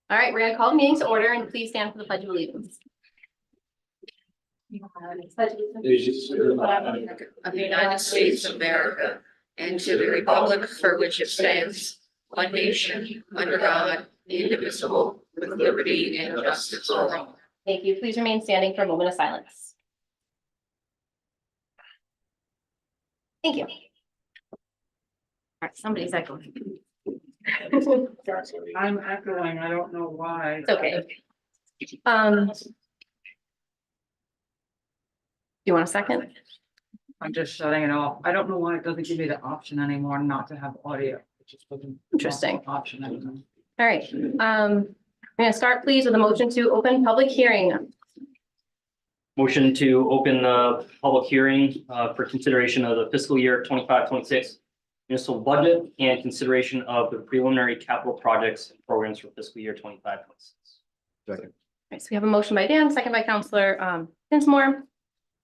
All right, we're going to call the meeting to order and please stand for the Pledge of Allegiance. Allegiance to the flag of the United States of America and to the republic for which it stands, one nation, under God, indivisible, with liberty and justice for all. Thank you. Please remain standing for a moment of silence. Thank you. All right, somebody's echoing. I'm echoing, I don't know why. It's okay. You want a second? I'm just shutting it off. I don't know why it doesn't give me the option anymore not to have audio. It just wasn't. Interesting. Option anymore. All right, I'm going to start please with a motion to open public hearing. Motion to open the public hearing for consideration of the fiscal year 25-26 municipal budget and consideration of the preliminary capital projects and programs for fiscal year 25-26. Second. All right, so we have a motion by Dan, second by Councilor Dinsmore.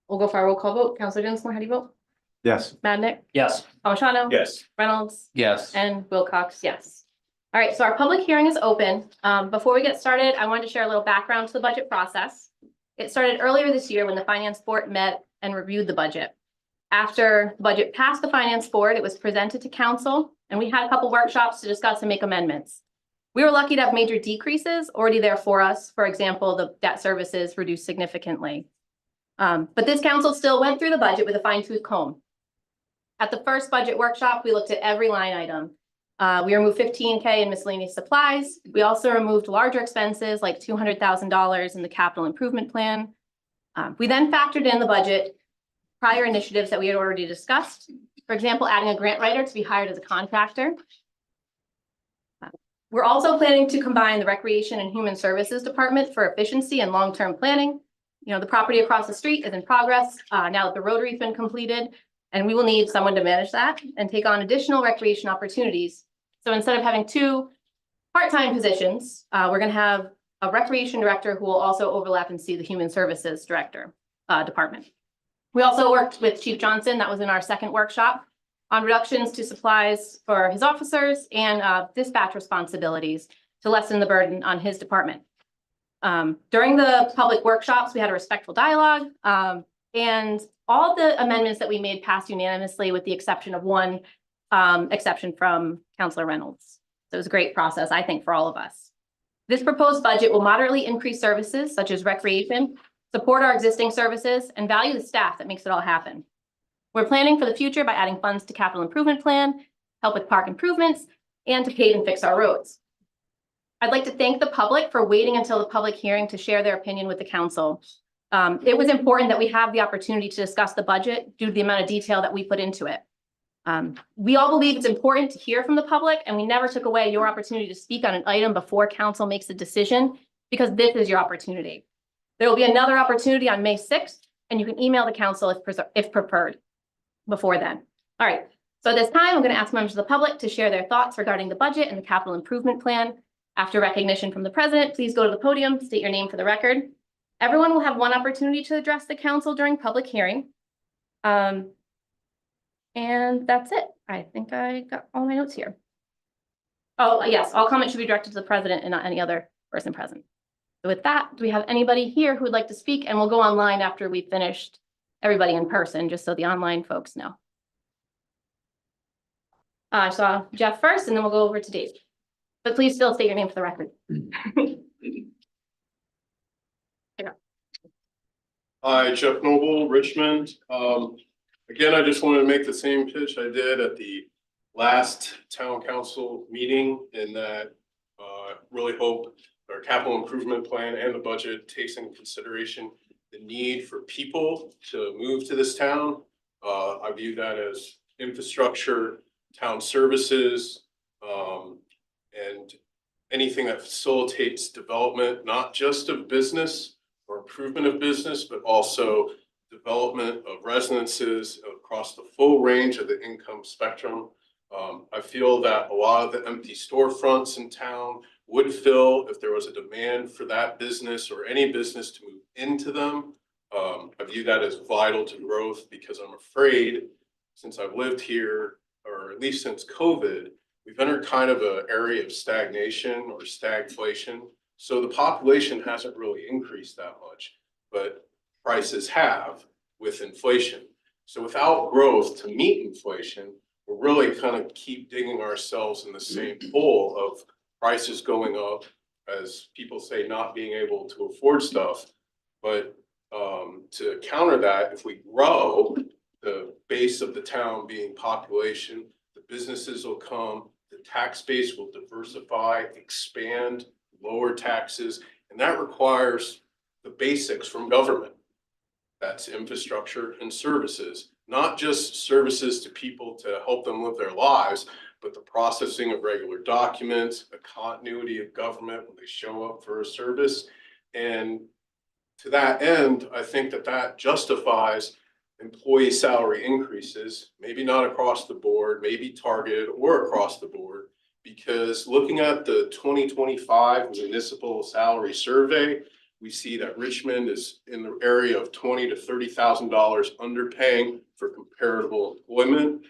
We'll go for our roll call vote. Councilor Dinsmore, how do you vote? Yes. Madnick? Yes. Palmigano? Yes. Reynolds? Yes. And Wilcox, yes. All right, so our public hearing is open. Before we get started, I wanted to share a little background to the budget process. It started earlier this year when the Finance Board met and reviewed the budget. After the budget passed the Finance Board, it was presented to Council, and we had a couple workshops to discuss and make amendments. We were lucky to have major decreases already there for us. For example, the debt services reduced significantly. But this council still went through the budget with a fine-tooth comb. At the first budget workshop, we looked at every line item. We removed $15K in miscellaneous supplies. We also removed larger expenses like $200,000 in the capital improvement plan. We then factored in the budget prior initiatives that we had already discussed. For example, adding a grant writer to be hired as a contractor. We're also planning to combine the Recreation and Human Services Department for efficiency and long-term planning. You know, the property across the street is in progress now that the rotary's been completed, and we will need someone to manage that and take on additional recreation opportunities. So instead of having two part-time positions, we're going to have a recreation director who will also overlap and see the Human Services Director department. We also worked with Chief Johnson, that was in our second workshop, on reductions to supplies for his officers and dispatch responsibilities to lessen the burden on his department. During the public workshops, we had a respectful dialogue, and all the amendments that we made passed unanimously with the exception of one exception from Councilor Reynolds. So it was a great process, I think, for all of us. This proposed budget will moderately increase services such as recreation, support our existing services, and value the staff that makes it all happen. We're planning for the future by adding funds to capital improvement plan, help with park improvements, and to pave and fix our roads. I'd like to thank the public for waiting until the public hearing to share their opinion with the council. It was important that we have the opportunity to discuss the budget due to the amount of detail that we put into it. We all believe it's important to hear from the public, and we never took away your opportunity to speak on an item before council makes a decision, because this is your opportunity. There will be another opportunity on May 6th, and you can email the council if preferred before then. All right, so at this time, I'm going to ask members of the public to share their thoughts regarding the budget and the capital improvement plan. After recognition from the president, please go to the podium, state your name for the record. Everyone will have one opportunity to address the council during public hearing. And that's it. I think I got all my notes here. Oh, yes, all comments should be directed to the president and not any other person present. So with that, do we have anybody here who would like to speak? And we'll go online after we finished everybody in person, just so the online folks know. I saw Jeff first, and then we'll go over to Dave. But please still state your name for the record. Hi, Jeff Noble, Richmond. Again, I just wanted to make the same pitch I did at the last town council meeting, in that really hope our capital improvement plan and the budget takes into consideration the need for people to move to this town. I view that as infrastructure, town services, and anything that facilitates development, not just of business or improvement of business, but also development of residences across the full range of the income spectrum. I feel that a lot of the empty storefronts in town would fill if there was a demand for that business or any business to move into them. I view that as vital to growth, because I'm afraid, since I've lived here, or at least since COVID, we've entered kind of an area of stagnation or stagflation. So the population hasn't really increased that much, but prices have with inflation. So without growth to meet inflation, we're really kind of keep digging ourselves in the same hole of prices going up, as people say, not being able to afford stuff. But to counter that, if we grow the base of the town being population, the businesses will come, the tax base will diversify, expand, lower taxes, and that requires the basics from government. That's infrastructure and services, not just services to people to help them live their lives, but the processing of regular documents, the continuity of government when they show up for a service. And to that end, I think that that justifies employee salary increases, maybe not across the board, maybe targeted or across the board, because looking at the 2025 municipal salary survey, we see that Richmond is in the area of $20,000 to $30,000 underpaying for comparable employment.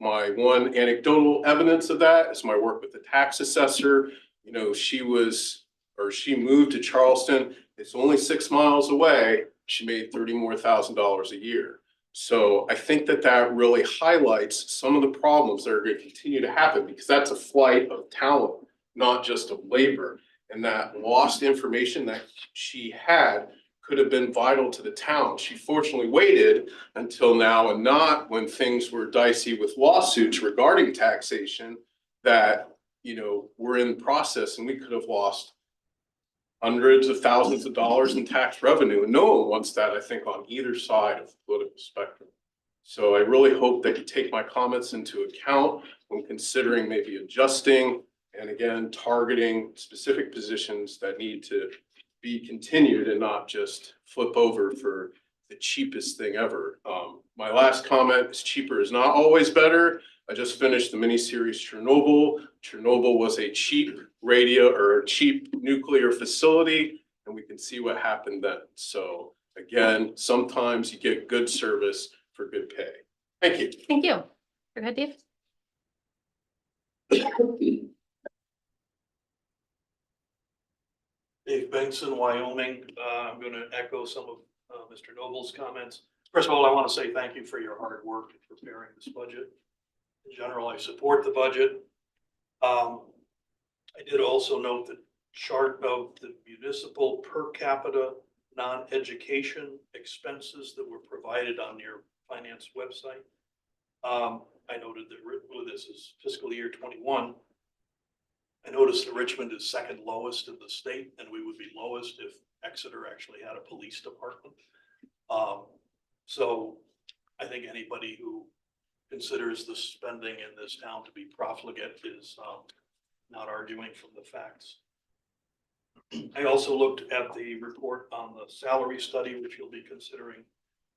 My one anecdotal evidence of that is my work with the tax assessor. You know, she moved to Charleston. It's only 6 miles away. She made $30,000 more a year. So I think that that really highlights some of the problems that are going to continue to happen, because that's a flight of talent, not just of labor. And that lost information that she had could have been vital to the town. She fortunately waited until now, and not when things were dicey with lawsuits regarding taxation that, you know, were in process, and we could have lost hundreds of thousands of dollars in tax revenue. And no one wants that, I think, on either side of the political spectrum. So I really hope that you take my comments into account when considering maybe adjusting and again, targeting specific positions that need to be continued and not just flip over for the cheapest thing ever. My last comment is cheaper is not always better. I just finished the miniseries Chernobyl. Chernobyl was a cheap radio or a cheap nuclear facility, and we can see what happened then. So again, sometimes you get good service for good pay. Thank you. Thank you. Go ahead, Dave. Dave Benson, Wyoming. I'm going to echo some of Mr. Noble's comments. First of all, I want to say thank you for your hard work in preparing this budget. In general, I support the budget. I did also note the chart of the municipal per capita non-education expenses that were provided on your finance website. I noted that this is fiscal year 21. I noticed that Richmond is second lowest in the state, and we would be lowest if Exeter actually had a police department. So I think anybody who considers the spending in this town to be profligate is not arguing from the facts. I also looked at the report on the salary study, which you'll be considering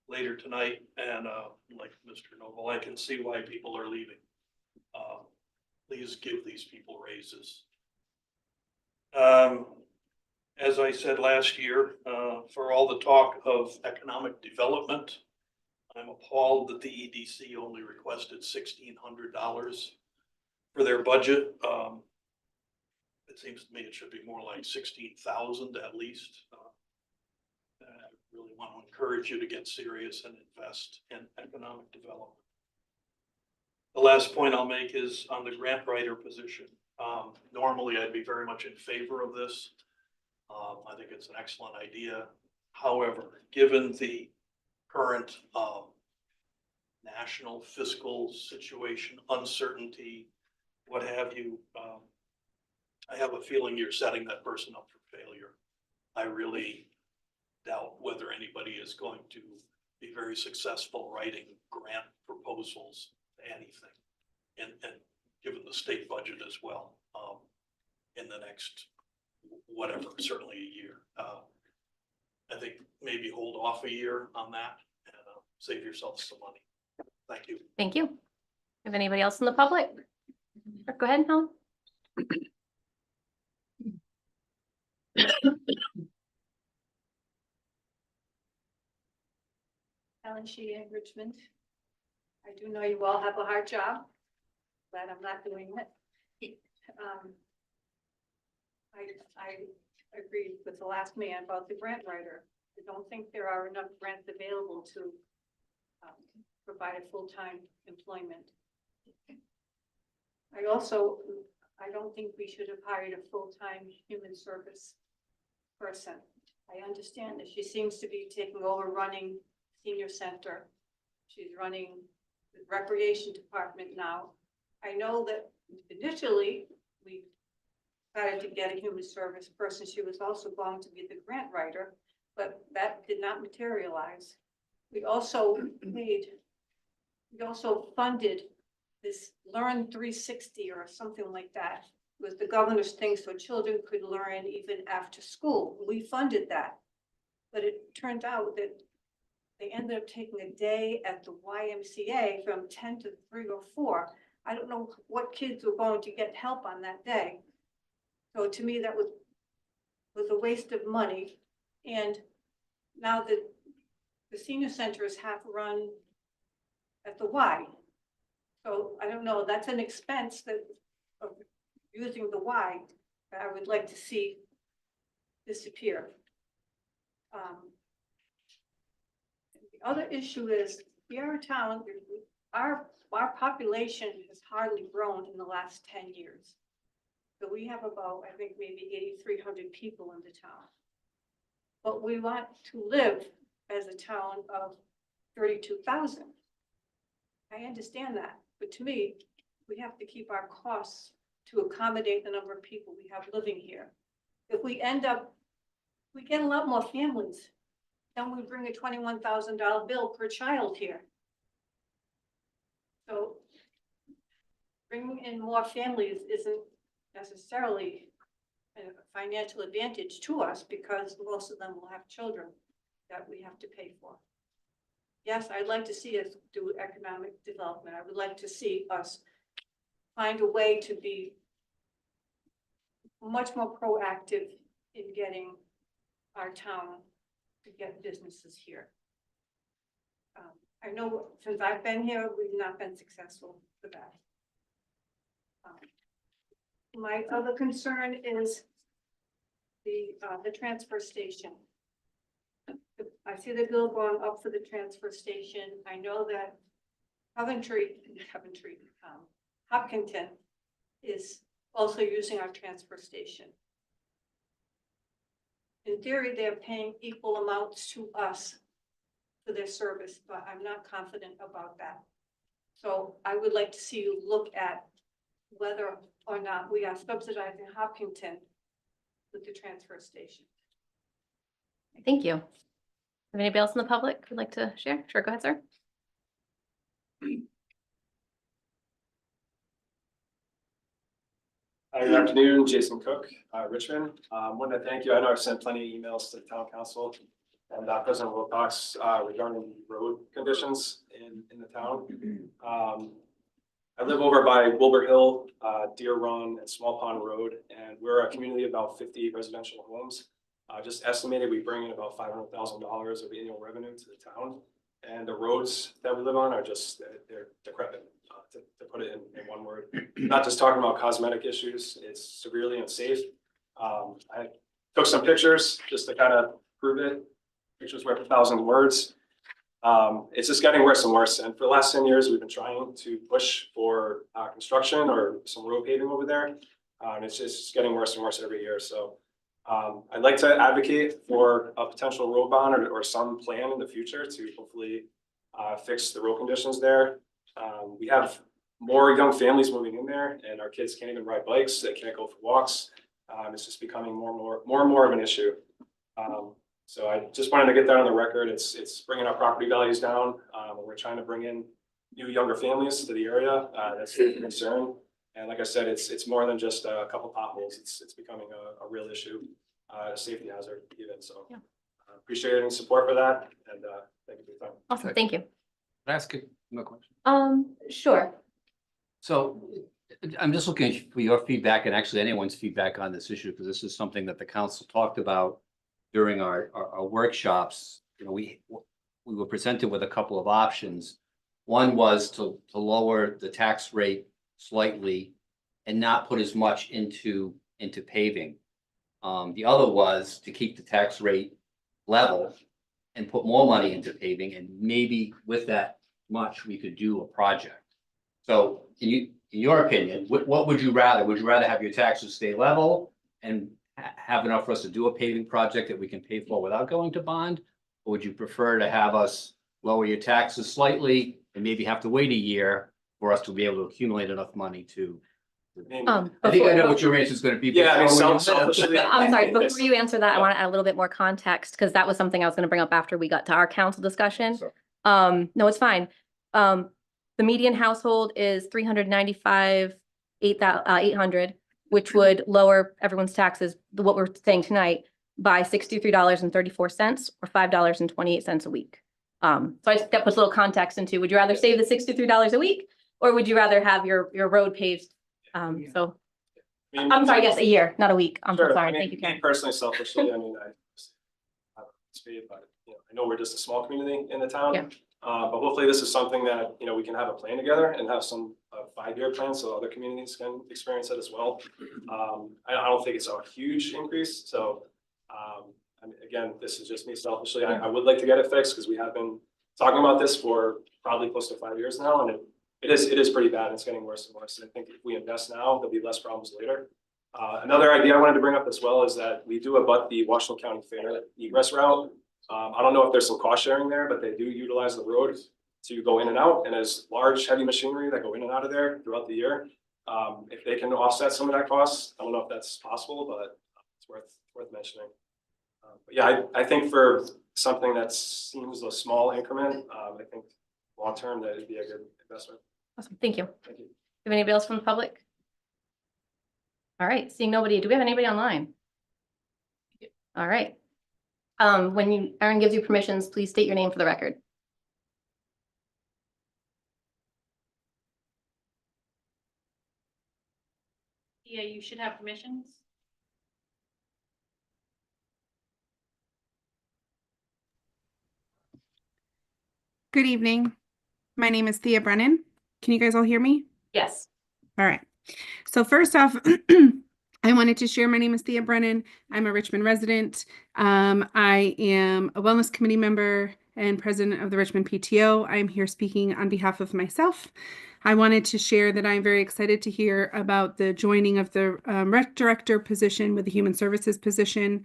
later tonight. And like Mr. Noble, I can see why people are leaving. Please give these people raises. As I said last year, for all the talk of economic development, I'm appalled that the EDC only requested $1,600 for their budget. It seems to me it should be more like 16,000 at least. I really want to encourage you to get serious and invest in economic development. The last point I'll make is on the grant writer position. Normally, I'd be very much in favor of this. I think it's an excellent idea. However, given the current national fiscal situation, uncertainty, what have you, I have a feeling you're setting that person up for failure. I really doubt whether anybody is going to be very successful writing grant proposals to anything, and given the state budget as well, in the next whatever, certainly a year. I think maybe hold off a year on that and save yourself some money. Thank you. Thank you. If anybody else in the public? Go ahead, Helen. Ellen Sheehan, Richmond. I do know you all have a hard job. glad I'm not doing it. I agree with the last man about the grant writer. I don't think there are enough grants available to provide a full-time employment. I don't think we should have hired a full-time human service person. I understand that she seems to be taking over running senior center. She's running the recreation department now. I know that initially we decided to get a human service person. She was also going to be the grant writer, but that did not materialize. We also funded this Learn 360 or something like that. It was the governor's thing so children could learn even after school. We funded that. But it turned out that they ended up taking a day at the YMCA from 10 to 3 or 4. I don't know what kids were going to get help on that day. So to me, that was a waste of money. And now that the senior center is half run at the Y. So I don't know, that's an expense that of using the Y that I would like to see disappear. The other issue is here in town, our population has hardly grown in the last 10 years. So we have about, I think, maybe 8,300 people in the town. But we want to live as a town of 32,000. I understand that, but to me, we have to keep our costs to accommodate the number of people we have living here. If we get a lot more families, then we bring a $21,000 bill per child here. So bringing in more families isn't necessarily a financial advantage to us because most of them will have children that we have to pay for. Yes, I'd like to see us do economic development. I would like to see us find a way to be much more proactive in getting our town to get businesses here. I know since I've been here, we've not been successful for that. My other concern is the transfer station. I see the bill going up for the transfer station. I know that Hopkinton is also using our transfer station. In theory, they're paying equal amounts to us for their service, but I'm not confident about that. So I would like to see you look at whether or not we are subsidizing Hopkinton with the transfer station. Thank you. Anybody else in the public would like to share? Sure, go ahead, sir. Good afternoon, Jason Cook, Richmond. Wanted to thank you. I know I've sent plenty of emails to the town council and President Wilcox regarding the road conditions in the town. I live over by Wilbur Hill, Deer Run, and Small Pond Road, and we're a community of about 50 residential homes. Just estimated we bring in about $500,000 of annual revenue to the town, and the roads that we live on are just they're decrepit. To put it in one word, not just talking about cosmetic issues, it's severely unsafe. I took some pictures just to kind of prove it. Pictures worth 1,000 words. It's just getting worse and worse. And for the last 10 years, we've been trying to push for construction or some road paving over there. And it's just getting worse and worse every year. So I'd like to advocate for a potential road bond or some plan in the future to hopefully fix the road conditions there. We have more young families moving in there, and our kids can't even ride bikes. They can't go for walks. It's just becoming more and more of an issue. So I just wanted to get that on the record. It's bringing our property values down. We're trying to bring in new younger families to the area. That's a concern. And like I said, it's more than just a couple potholes. It's becoming a real issue, a safety hazard even. So Yeah. Appreciate any support for that. And thank you for your time. Awesome, thank you. Can I ask a question? Sure. So I'm just looking for your feedback and actually anyone's feedback on this issue, because this is something that the council talked about during our workshops. You know, we were presented with a couple of options. One was to lower the tax rate slightly and not put as much into paving. The other was to keep the tax rate level and put more money into paving, and maybe with that much, we could do a project. So in your opinion, what would you rather? Would you rather have your taxes stay level and have enough for us to do a paving project that we can pay for without going to bond? Or would you prefer to have us lower your taxes slightly and maybe have to wait a year for us to be able to accumulate enough money to? I think I know what your answer is going to be. Yeah, I mean, before we- selfishly. I'm sorry, before you answer that, I want to add a little bit more context, because that was something I was going to bring up after we got to our council discussion. Sorry. No, it's fine. The median household is 395, 800, which would lower everyone's taxes, what we're saying tonight, by $63.34 or $5.28 a week. So that puts a little context into, would you rather save the $63 a week, or would you rather have your road paved? So I mean, I'm sorry, yes, a year, not a week. I'm so sure, I sorry. mean, Thank you, me Karen. personally, selfishly, I mean, but, I know we're just a small community in the town. Yeah. But hopefully this is something that, we can have a plan together and have some 5-year plan so other communities can experience it as well. I don't think it's a huge increase, so, I mean, again, this is just me selfishly. I would like to get it fixed because we have been talking about this for probably close to 5 years now, and it is pretty bad. It's getting worse and worse. I think if we invest now, there'll be less problems later. Another idea I wanted to bring up as well is that we do abut the Washington County Fair egress route. I don't know if there's some cost sharing there, but they do utilize the road to go in and out, and as large heavy machinery that go in and out of there throughout the year. If they can offset some of that cost, I don't know if that's possible, but it's worth mentioning. But yeah, I think for something that seems a small increment, I think long term that it'd be a good investment. Awesome. Thank you. Thank you. Do we have anybody else from the public? All right, seeing nobody, do we have anybody online? All right. When Aaron gives you permissions, please state your name for the record. Yeah, you should have permissions. Good evening. My name is Thea Brennan. Can you guys all hear me? Yes. All right. So first off, I wanted to share my name is Thea Brennan. I'm a Richmond resident. I am a wellness committee member and president of the Richmond PTO. I'm here speaking on behalf of myself. I wanted to share that I'm very excited to hear about the joining of the rec director position with the human services position.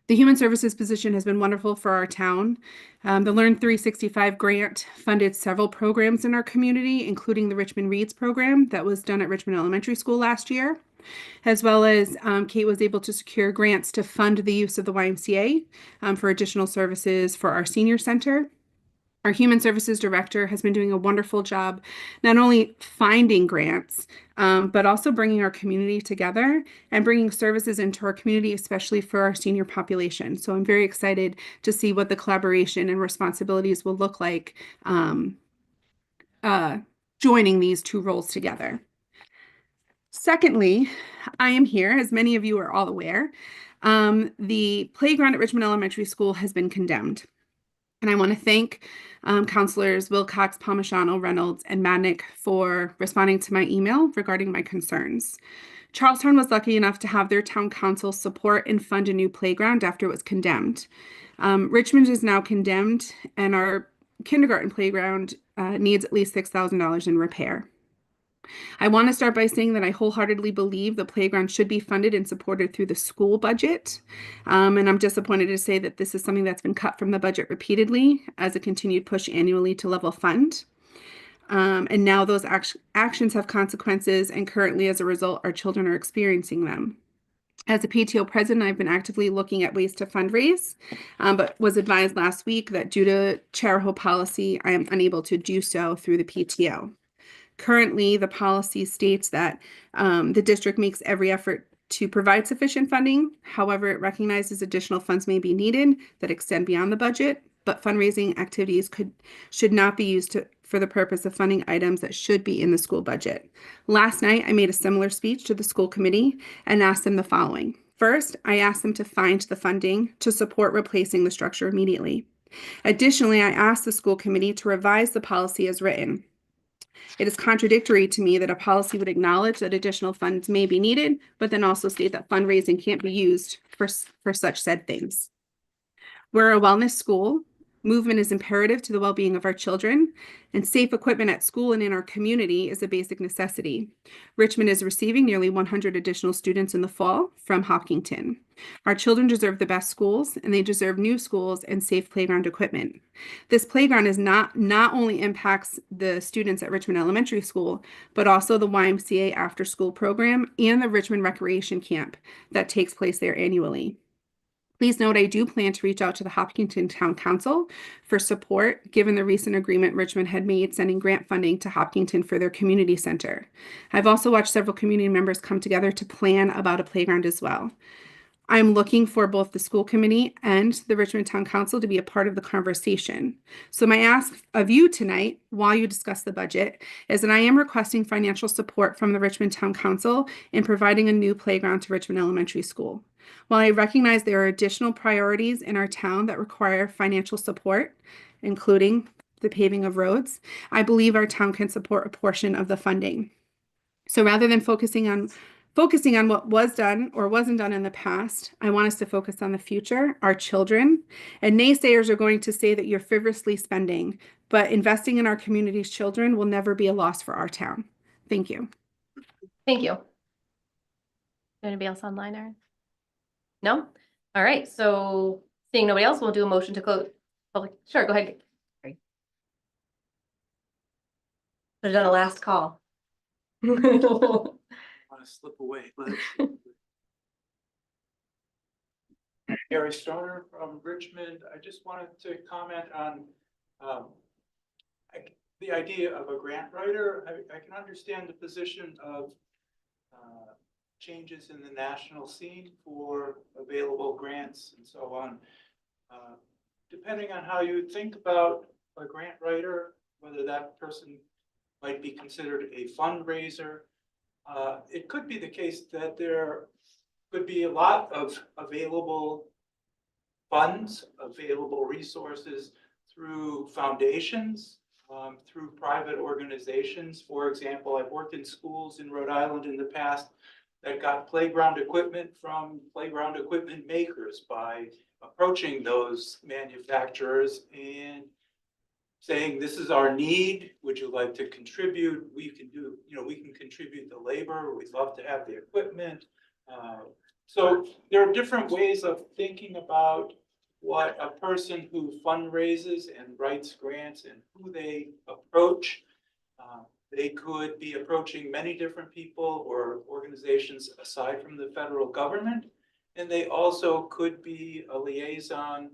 The human services position has been wonderful for our town. The Learn 365 grant funded several programs in our community, including the Richmond Reads program that was done at Richmond Elementary School last year, as well as Kate was able to secure grants to fund the use of the YMCA for additional services for our senior center. Our human services director has been doing a wonderful job, not only finding grants, but also bringing our community together and bringing services into our community, especially for our senior population. So I'm very excited to see what the collaboration and responsibilities will look like joining these two roles together. Secondly, I am here, as many of you are all aware, the playground at Richmond Elementary School has been condemned. And I want to thank counselors Wilcox, Palmisano, Reynolds, and Madnick for responding to my email regarding my concerns. Charlestown was lucky enough to have their town council support and fund a new playground after it was condemned. Richmond is now condemned, and our kindergarten playground needs at least $6,000 in repair. I want to start by saying that I wholeheartedly believe the playground should be funded and supported through the school budget. And I'm disappointed to say that this is something that's been cut from the budget repeatedly as a continued push annually to level fund. And now those actions have consequences, and currently as a result, our children are experiencing them. As a PTO president, I've been actively looking at ways to fundraise, but was advised last week that due to Charahoe policy, I am unable to do so through the PTO. Currently, the policy states that the district makes every effort to provide sufficient funding. However, it recognizes additional funds may be needed that extend beyond the budget, but fundraising activities should not be used for the purpose of funding items that should be in the school budget. Last night, I made a similar speech to the school committee and asked them the following. First, I asked them to find the funding to support replacing the structure immediately. Additionally, I asked the school committee to revise the policy as written. It is contradictory to me that a policy would acknowledge that additional funds may be needed, but then also state that fundraising can't be used for such said things. We're a wellness school. Movement is imperative to the well-being of our children, and safe equipment at school and in our community is a basic necessity. Richmond is receiving nearly 100 additional students in the fall from Hopkinton. Our children deserve the best schools, and they deserve new schools and safe playground equipment. This playground is not only impacts the students at Richmond Elementary School, but also the YMCA after-school program and the Richmond Recreation Camp that takes place there annually. Please note, I do plan to reach out to the Hopkinton Town Council for support, given the recent agreement Richmond had made sending grant funding to Hopkinton for their community center. I've also watched several community members come together to plan about a playground as well. I'm looking for both the school committee and the Richmond Town Council to be a part of the conversation. So my ask of you tonight, while you discuss the budget, is that I am requesting financial support from the Richmond Town Council in providing a new playground to Richmond Elementary School. While I recognize there are additional priorities in our town that require financial support, including the paving of roads, I believe our town can support a portion of the funding. So rather than focusing on what was done or wasn't done in the past, I want us to focus on the future, our children. And naysayers are going to say that you're frivolously spending, but investing in our community's children will never be a loss for our town. Thank you. Thank you. Anybody else online, Erin? No? All right, so seeing nobody else, we'll do a motion to close public. Sure, go ahead. Sorry. Should have done a last call. Want to slip away, but. Gary Stoner from Richmond. I just wanted to comment on the idea of a grant writer. I can understand the position of changes in the national scene for available grants and so on. Depending on how you think about a grant writer, whether that person might be considered a fundraiser, it could be the case that there could be a lot of available funds, available resources through foundations, through private organizations. For example, I've worked in schools in Rhode Island in the past that got playground equipment from playground equipment makers by approaching those manufacturers and saying, this is our need, would you like to contribute? We can do, we can contribute the labor, we'd love to have the equipment. So there are different ways of thinking about what a person who fundraises and writes grants and who they approach. They could be approaching many different people or organizations aside from the federal government. And they also could be a liaison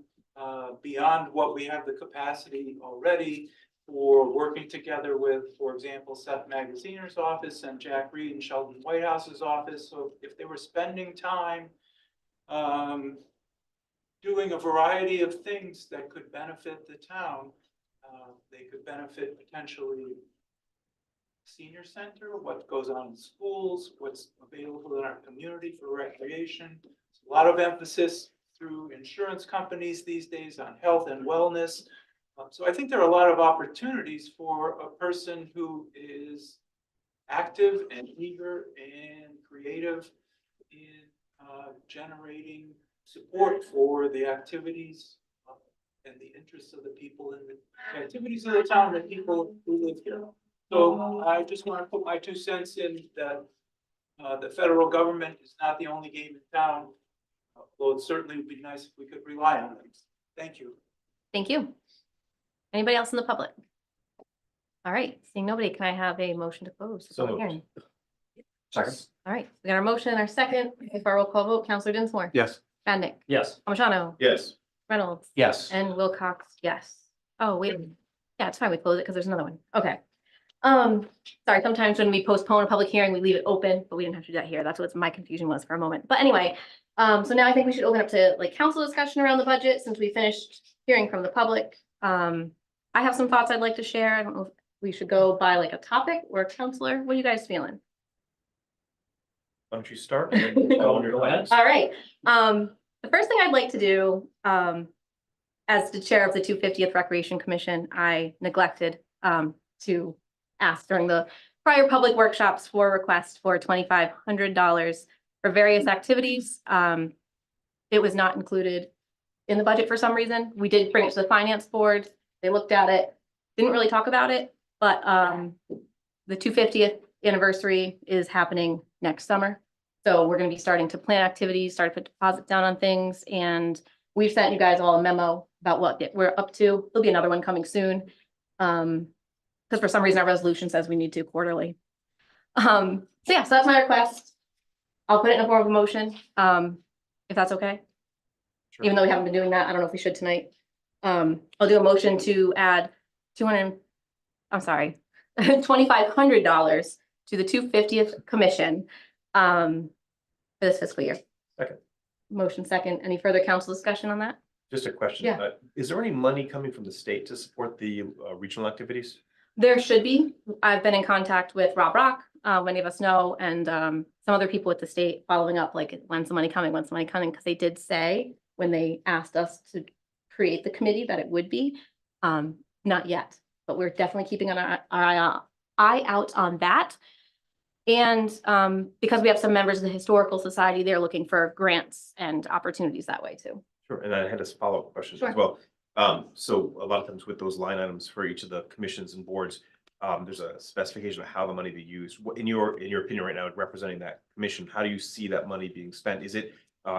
beyond what we have the capacity already for working together with, for example, Seth Magaziner's office and Jack Reed and Sheldon Whitehouse's office. So if they were spending time doing a variety of things that could benefit the town, they could benefit potentially senior center, what goes on in schools, what's available in our community for recreation. There's a lot of emphasis through insurance companies these days on health and wellness. So I think there are a lot of opportunities for a person who is active and eager and creative in generating support for the activities and the interests of the people and the activities of the town, the people who live here. So I just want to put my 2 cents in that the federal government is not the only game in town, although it certainly would be nice if we could rely on them. Thank you. Thank you. Anybody else in the public? All right, seeing nobody, can I have a motion to close the So public moved. hearing? Second. All right, we got our motion, our second. If our roll call vote, Counselor Dinsmore. Yes. Badnick. Yes. Palmigano. Yes. Reynolds. Yes. And Wilcox, yes. Oh, wait. Yeah, it's fine. We close it because there's another one. Okay. Sorry, sometimes when we postpone a public hearing, we leave it open, but we didn't have to do that here. That's what my confusion was for a moment. But anyway, so now I think we should open up to like council discussion around the budget since we finished hearing from the public. I have some thoughts I'd like to share. I don't know if we should go by like a topic or a counselor. What are you guys feeling? Why don't you start? Go ahead. All right. The first thing I'd like to do, as the chair of the 250th Recreation Commission, I neglected to asked during the prior public workshops for a request for $2,500 for various activities. It was not included in the budget for some reason. We did bring it to the finance board. They looked at it, didn't really talk about it, but the 250th anniversary is happening next summer. So we're gonna be starting to plan activities, start to put deposits down on things, and we've sent you guys all a memo about what we're up to. There'll be another one coming soon. Because for some reason our resolution says we need to quarterly. So yeah, so that's my request. I'll put it in a form of a motion, if that's okay. Sure. Even though we haven't been doing that, I don't know if we should tonight. I'll do a motion to add $2,500 to the 250th commission for this fiscal year. Second. Motion second. Any further council discussion on that? Just a question. Yeah. Is there any money coming from the state to support the regional activities? There should be. I've been in contact with Rob Rock, many of us know, and some other people at the state following up, like, when's the money coming, because they did say when they asked us to create the committee that it would be. Not yet, but we're definitely keeping our eye out on that. And because we have some members of the Historical Society, they're looking for grants and opportunities that way too. Sure, and I had a follow-up question Sure. as well. So a lot of times with those line items for each of the commissions and boards, there's a specification of how the money be used. What, in your opinion right now, representing that commission, how do you see that money being spent? Is it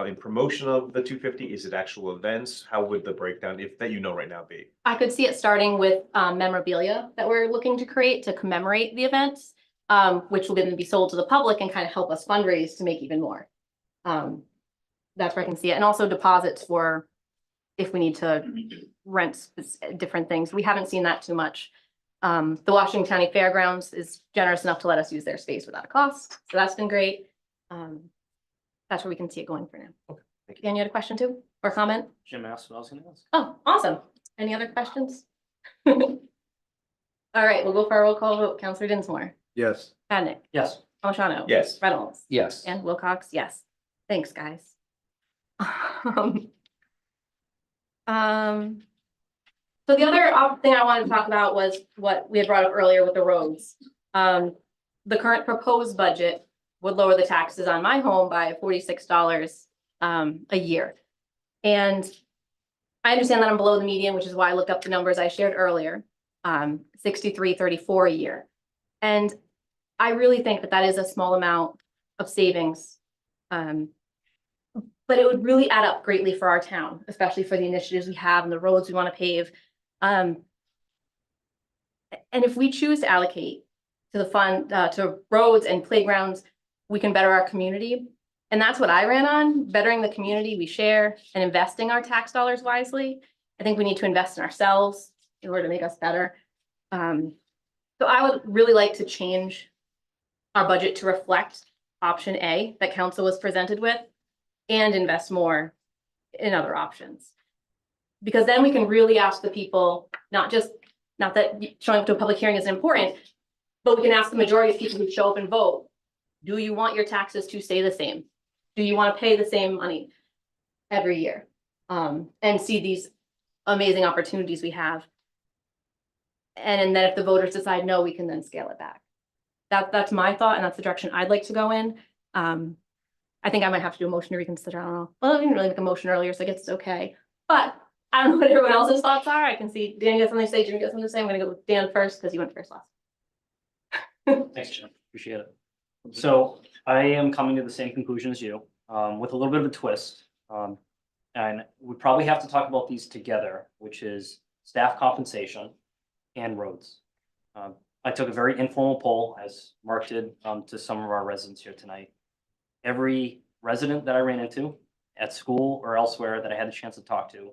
in promotion of the 250? Is it actual events? How would the breakdown, if that you know right now, be? I could see it starting with memorabilia that we're looking to create to commemorate the events, which will then be sold to the public and kind of help us fundraise to make even more. That's where I can see it. And also deposits for if we need to rent different things. We haven't seen that too much. The Washington County Fairgrounds is generous enough to let us use their space without a cost. So that's been great. That's where we can see it going for now. Okay, thank you. Dan, you had a question too, or comment? Jim asked what I was gonna ask. Oh, awesome. Any other questions? All right, we'll go for a roll call vote. Counselor Dinsmore, Yes. Padnick, Yes. Palmigano. Yes. Reynolds. Yes. And Wilcox, yes. Thanks, guys. So the other thing I wanted to talk about was what we had brought up earlier with the roads. The current proposed budget would lower the taxes on my home by $46 a year. And I understand that I'm below the median, which is why I looked up the numbers I shared earlier, 63.34 a year. And I really think that that is a small amount of savings. But it would really add up greatly for our town, especially for the initiatives we have and the roads we want to pave. And if we choose to allocate to the fund, to roads and playgrounds, we can better our community. And that's what I ran on, bettering the community we share and investing our tax dollars wisely. I think we need to invest in ourselves in order to make us better. So I would really like to change our budget to reflect option A that council was presented with and invest more in other options. Because then we can really ask the people, not that showing up to a public hearing is important, but we can ask the majority of people who show up and vote, do you want your taxes to stay the same? Do you want to pay the same money every year? And see these amazing opportunities we have. And then if the voters decide no, we can then scale it back. That's my thought, and that's the direction I'd like to go in. I think I might have to do a motion to reconsider. I don't know. Well, I didn't really make a motion earlier, so I guess it's okay. But I don't know what everyone else's thoughts are. I can see Dan got something to say, Jim got something to say. I'm gonna go with Dan first because you went first last. Thanks, Jim. Appreciate it. So I am coming to the same conclusion as you, with a little bit of a twist. And we probably have to talk about these together, which is staff compensation and roads. I took a very informal poll, as Mark did, to some of our residents here tonight. Every resident that I ran into at school or elsewhere that I had the chance to talk to,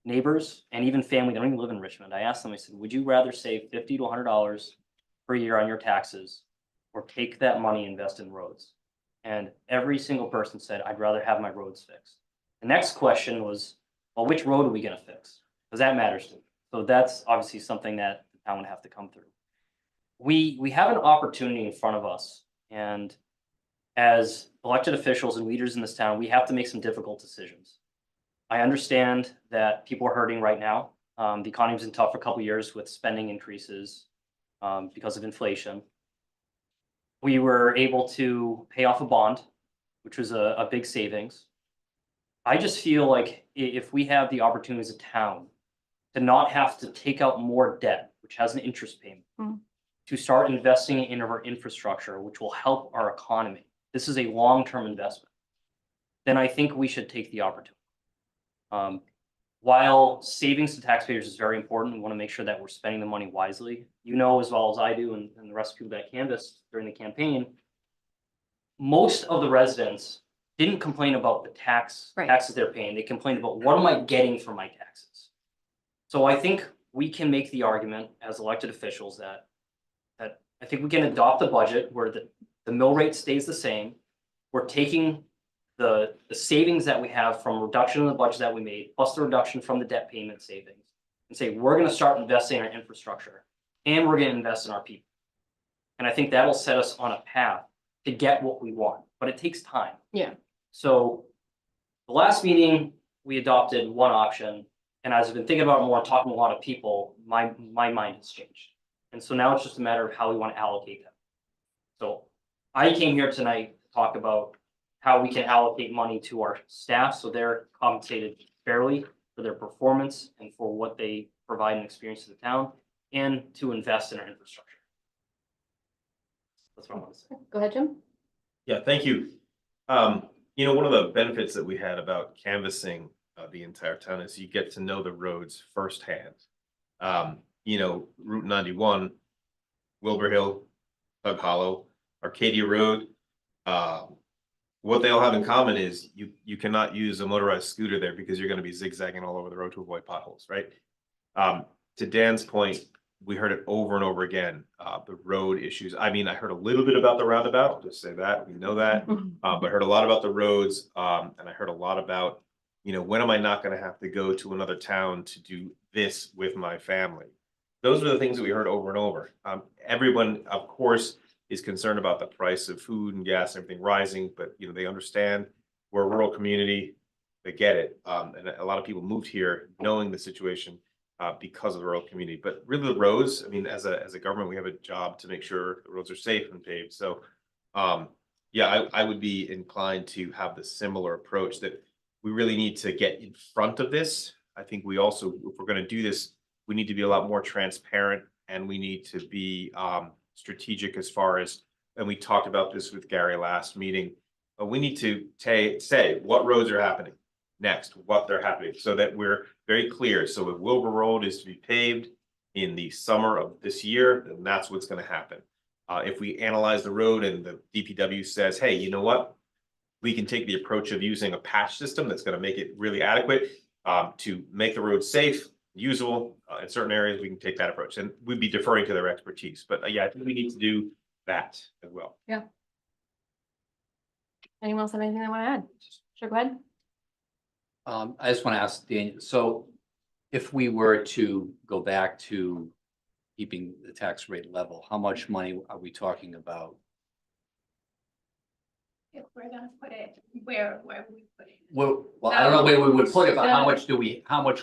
neighbors and even family that don't even live in Richmond, I asked them, I said, would you rather save $50 to $100 per year on your taxes or take that money and invest in roads? And every single person said, I'd rather have my roads fixed. The next question was, well, which road are we gonna fix? Because that matters to me. So that's obviously something that the town would have to come through. We have an opportunity in front of us, and as elected officials and leaders in this town, we have to make some difficult decisions. I understand that people are hurting right now. The economy's been tough for a couple of years with spending increases. because of inflation. We were able to pay off a bond, which was a big savings. I just feel like if we have the opportunity as a town to not have to take out more debt, which has an interest payment, to start investing in our infrastructure, which will help our economy. This is a long-term investment. Then I think we should take the opportunity. While savings to taxpayers is very important, we want to make sure that we're spending the money wisely. You know as well as I do, and the rest of people that canvassed during the campaign, most of the residents didn't complain about the taxes they're paying. They complained about, what am I getting for my taxes? So I think we can make the argument as elected officials that I think we can adopt a budget where the mill rate stays the same. We're taking the savings that we have from reduction in the budget that we made, plus the reduction from the debt payment savings, and say, we're gonna start investing in our infrastructure, and we're gonna invest in our people. And I think that'll set us on a path to get what we want, but it takes time. Yeah. So the last meeting, we adopted one option, and as I've been thinking about it more, talking to a lot of people, my mind has changed. And so now it's just a matter of how we want to allocate them. So I came here tonight to talk about how we can allocate money to our staff so they're compensated fairly for their performance and for what they provide and experience to the town, and to invest in our infrastructure. That's what I want to say. Go ahead, Jim. Yeah, thank you. One of the benefits that we had about canvassing the entire town is you get to know the roads firsthand. Route 91, Wilbur Hill, Tug Hollow, Arcadia Road. What they all have in common is you cannot use a motorized scooter there because you're going to be zigzagging all over the road to avoid potholes, right? To Dan's point, we heard it over and over again, the road issues. I mean, I heard a little bit about the roundabout, I'll just say that, we know that. But I heard a lot about the roads, and I heard a lot about, when am I not gonna have to go to another town to do this with my family? Those are the things that we heard over and over. Everyone, of course, is concerned about the price of food and gas and everything rising, but they understand we're a rural community, they get it. And a lot of people moved here knowing the situation because of the rural community. But really the roads, I mean, as a government, we have a job to make sure the roads are safe and paved. So yeah, I would be inclined to have the similar approach that we really need to get in front of this. I think we also, if we're going to do this, we need to be a lot more transparent, and we need to be strategic as far as, and we talked about this with Gary last meeting, but we need to say what roads are happening next, what they're happening, so that we're very clear. So if Wilbur Road is to be paved in the summer of this year, then that's what's going to happen. If we analyze the road and the DPW says, hey, you know what? We can take the approach of using a patch system that's going to make it really adequate to make the road safe, usable in certain areas. We can take that approach, and we'd be deferring to their expertise. But yeah, I think we need to do that as well. Yeah. Anyone else have anything they want to add? Sure, go ahead. I just want to ask Daniel, so if we were to go back to keeping the tax rate level, how much money are we talking about? If we're gonna put it, where would we put it? Well, I don't know where we would put it, but how much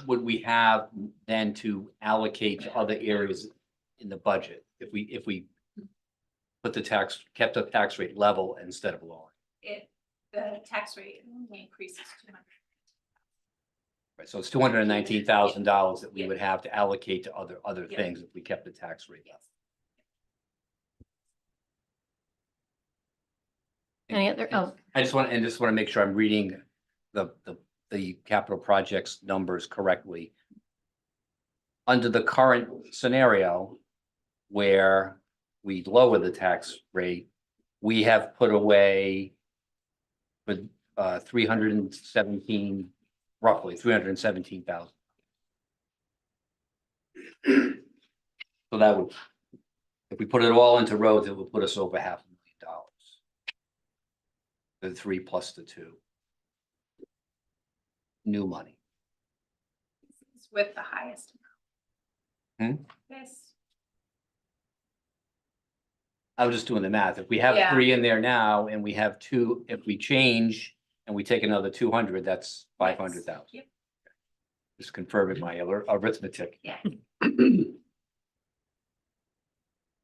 would we have then to allocate to other areas in the budget? If we put kept the tax rate level instead of lowering? If the tax rate increases 200. Right, so it's $219,000 that we would have to allocate to other Yeah. things if we kept the tax rate level. Any other, I just want to make sure I'm reading the capital projects numbers correctly. Under the current scenario where we lower the tax rate, we have put away with 317, roughly 317,000. So that would, if we put it all into roads, it would put us over $500,000. The 3 plus the 2. New money. It's with the highest amount. This, I was just doing the math. If we have Yeah. 3 in there now and we have 2, if we change and we take another 200, that's 500,000. Yep. Just confirming my arithmetic. Yeah.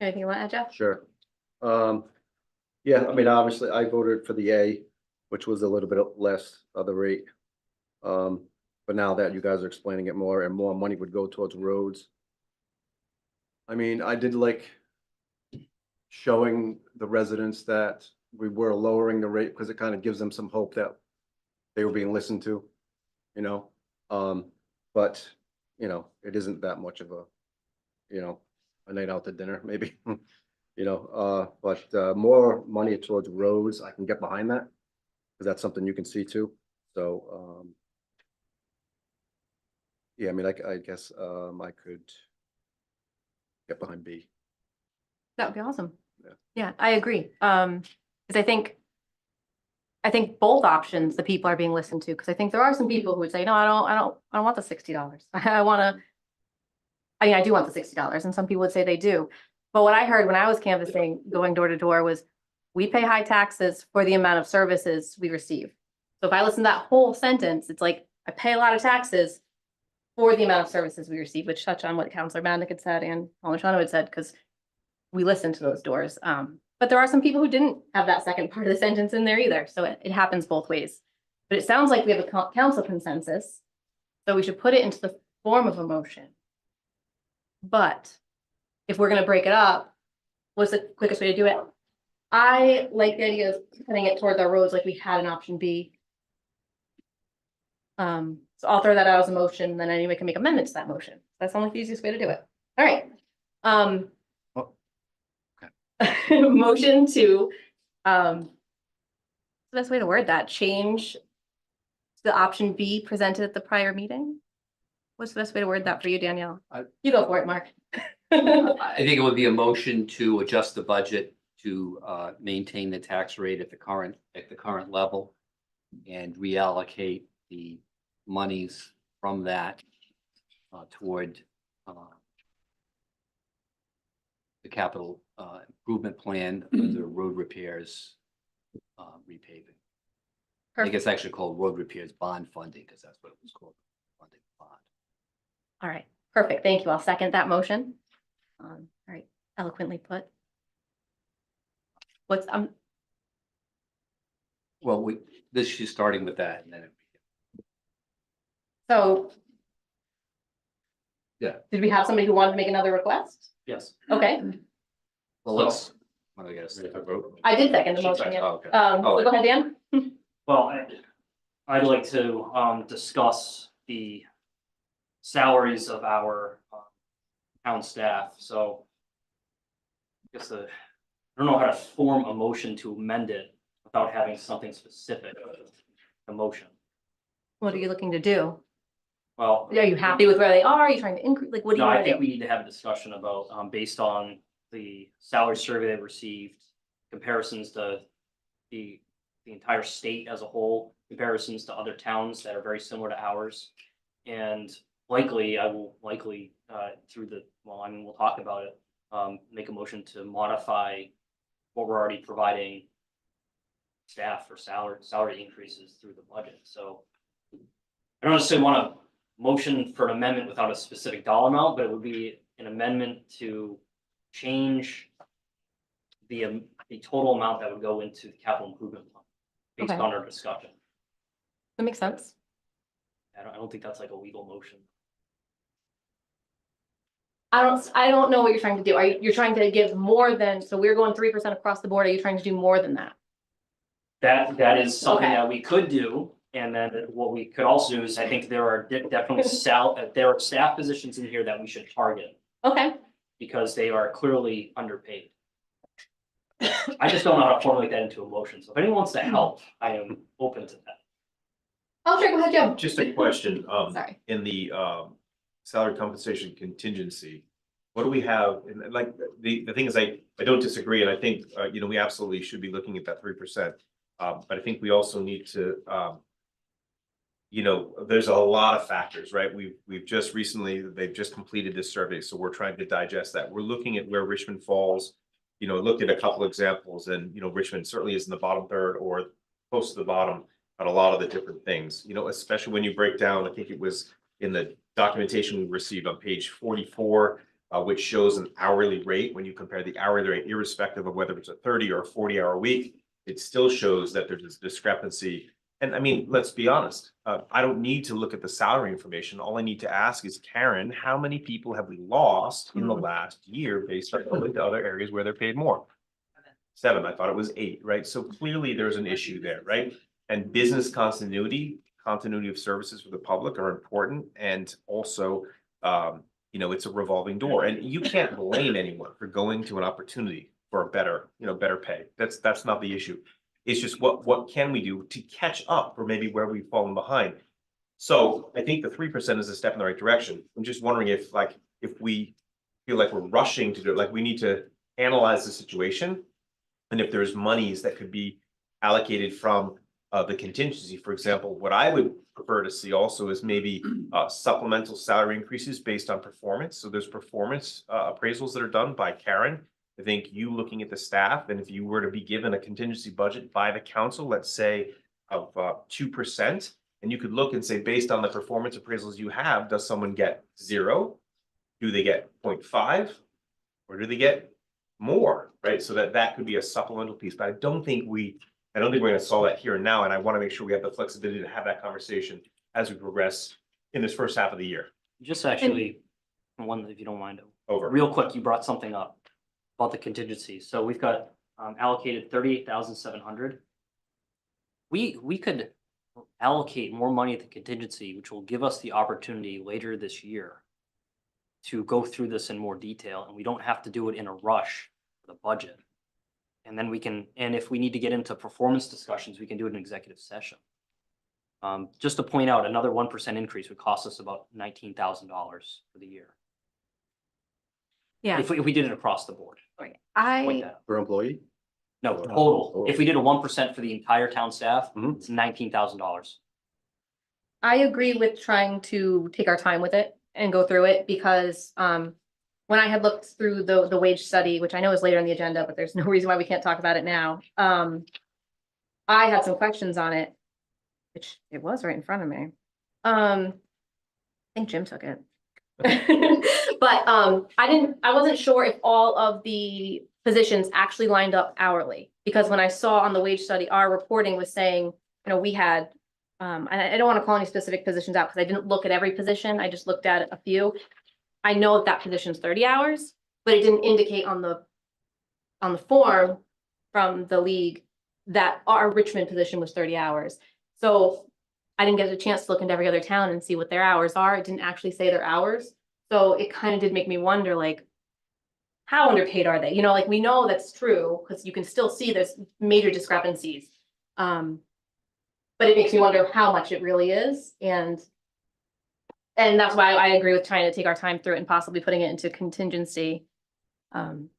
Anything you want to add, Jeff? Sure. Yeah, I mean, obviously I voted for the A, which was a little bit less of the rate. But now that you guys are explaining it more and more money would go towards roads. I mean, I did like showing the residents that we were lowering the rate because it kind of gives them some hope that they were being listened to, you know? But, you know, it isn't that much of a, you know, a night out to dinner, maybe. You know, but more money towards roads, I can get behind that. Because that's something you can see too. So, yeah, I mean, I guess I could get behind B. That would be awesome. Yeah. Yeah, I agree. Because I think both options, the people are being listened to, because I think there are some people who would say, no, I don't want the $60. I do want the $60, and some people would say they do. But what I heard when I was canvassing, going door to door, was we pay high taxes for the amount of services we receive. So if I listen to that whole sentence, it's like I pay a lot of taxes for the amount of services we receive, which touch on what Councilor Madnick had said and Palmigano had said, because we listen to those doors. But there are some people who didn't have that second part of the sentence in there either. So it happens both ways. But it sounds like we have a council consensus. So we should put it into the form of a motion. But if we're going to break it up, what's the quickest way to do it? I like the idea of putting it towards our roads like we had an option B. So I'll throw that out as a motion, then anyone can make amendments to that motion. That's only the easiest way to do it. All right. Motion to, the best way to word that, change the option B presented at the prior meeting. What's the best way to word that for you, Danielle? You go for it, Mark. I think it would be a motion to adjust the budget to maintain the tax rate at the current level and reallocate the monies from that toward the capital improvement plan, the road repairs, repaving. I think it's actually called road repairs bond funding because that's what it was called, funding bond. All right, perfect. Thank you. I'll second that motion. All right, eloquently put. What's Well, she's starting with that and then so. Yeah. Did we have somebody who wanted to make another request? Yes. Okay, well, let's. I guess. I did second the motion, yeah. Oh, okay. So go ahead, Dan. Well, I'd like to discuss the salaries of our town staff, so I guess I don't know how to form a motion to amend it without having something specific, a motion. What are you looking to do? Well, Are you happy with where they are? Are you trying to increase, like, what do you no, I want to think do? we need to have a discussion about, based on the salary survey they received, comparisons to the entire state as a whole, comparisons to other towns that are very similar to ours. And I will likely, we'll talk about it, make a motion to modify what we're already providing staff for salary increases through the budget. So I don't necessarily want to motion for an amendment without a specific dollar amount, but it would be an amendment to change the total amount that would go into the capital improvement fund based Okay. on our discussion. That makes sense. I don't think that's like a legal motion. I don't know what you're trying to do. You're trying to give more than, so we're going 3% across the board. Are you trying to do more than that? That is something Okay. that we could do, and then what we could also do is, I think there are definitely there are staff positions in here that we should target Okay, because they are clearly underpaid. I just don't know how to formulate that into a motion, so if anyone wants to help, I am open to that. oh, sure, go ahead, Joe. Just a question, Sorry. in the salary compensation contingency, what do we have? And like, the thing is, I don't disagree, and I think, we absolutely should be looking at that 3%. But I think we also need to, there's a lot of factors, right? We've just recently, they've just completed this survey, so we're trying to digest that. We're looking at where Richmond falls, looked at a couple examples, and, Richmond certainly is in the bottom third or close to the bottom on a lot of the different things, especially when you break down, I think it was in the documentation we received on page 44, which shows an hourly rate. When you compare the hourly rate, irrespective of whether it's a 30 or a 40-hour week, it still shows that there's a discrepancy. And I mean, let's be honest, I don't need to look at the salary information. All I need to ask is, Karen, how many people have we lost in the last year based on going to other areas where they're paid more? 7, I thought it was 8, right? So clearly there's an issue there, right? And business continuity of services for the public are important. And also, you know, it's a revolving door, and you can't blame anyone for going to an opportunity for a better, you know, better pay. That's not the issue. It's just what can we do to catch up for maybe where we've fallen behind? So I think the 3% is a step in the right direction. I'm just wondering if we feel like we're rushing to do it, like we need to analyze the situation. And if there's monies that could be allocated from the contingency, for example, what I would prefer to see also is maybe supplemental salary increases based on performance. So there's performance appraisals that are done by Karen. I think you looking at the staff, and if you were to be given a contingency budget by the council, let's say of 2%, and you could look and say, based on the performance appraisals you have, does someone get 0? Do they get 0.5? Or do they get more, right? So that could be a supplemental piece, but I don't think we're going to solve that here and now. And I want to make sure we have the flexibility to have that conversation as we progress in this first half of the year. Just actually, one, if you don't mind, Over. real quick, you brought something up about the contingency. So we've got allocated 38,700. We could allocate more money at the contingency, which will give us the opportunity later this year to go through this in more detail, and we don't have to do it in a rush for the budget. And then we can, and if we need to get into performance discussions, we can do it in executive session. Just to point out, another 1% increase would cost us about $19,000 for the year. Yeah, If we did it across the board. right. Point that out. Per employee? No, Oh, total. total. If we did a 1% for the entire town staff, Mhm. it's $19,000. I agree with trying to take our time with it and go through it because when I had looked through the wage study, which I know is later on the agenda, but there's no reason why we can't talk about it now. I had some questions on it, which it was right in front of me. I think Jim took it. But I wasn't sure if all of the positions actually lined up hourly, because when I saw on the wage study, our reporting was saying, you know, we had and I don't want to call any specific positions out because I didn't look at every position. I just looked at a few. I know that position's 30 hours, but it didn't indicate on the form from the league that our Richmond position was 30 hours. So I didn't get a chance to look into every other town and see what their hours are. It didn't actually say their hours. So it kind of did make me wonder, like, how underpaid are they? You know, like, we know that's true because you can still see there's major discrepancies. But it makes me wonder how much it really is. And that's why I agree with trying to take our time through it and possibly putting it into contingency. And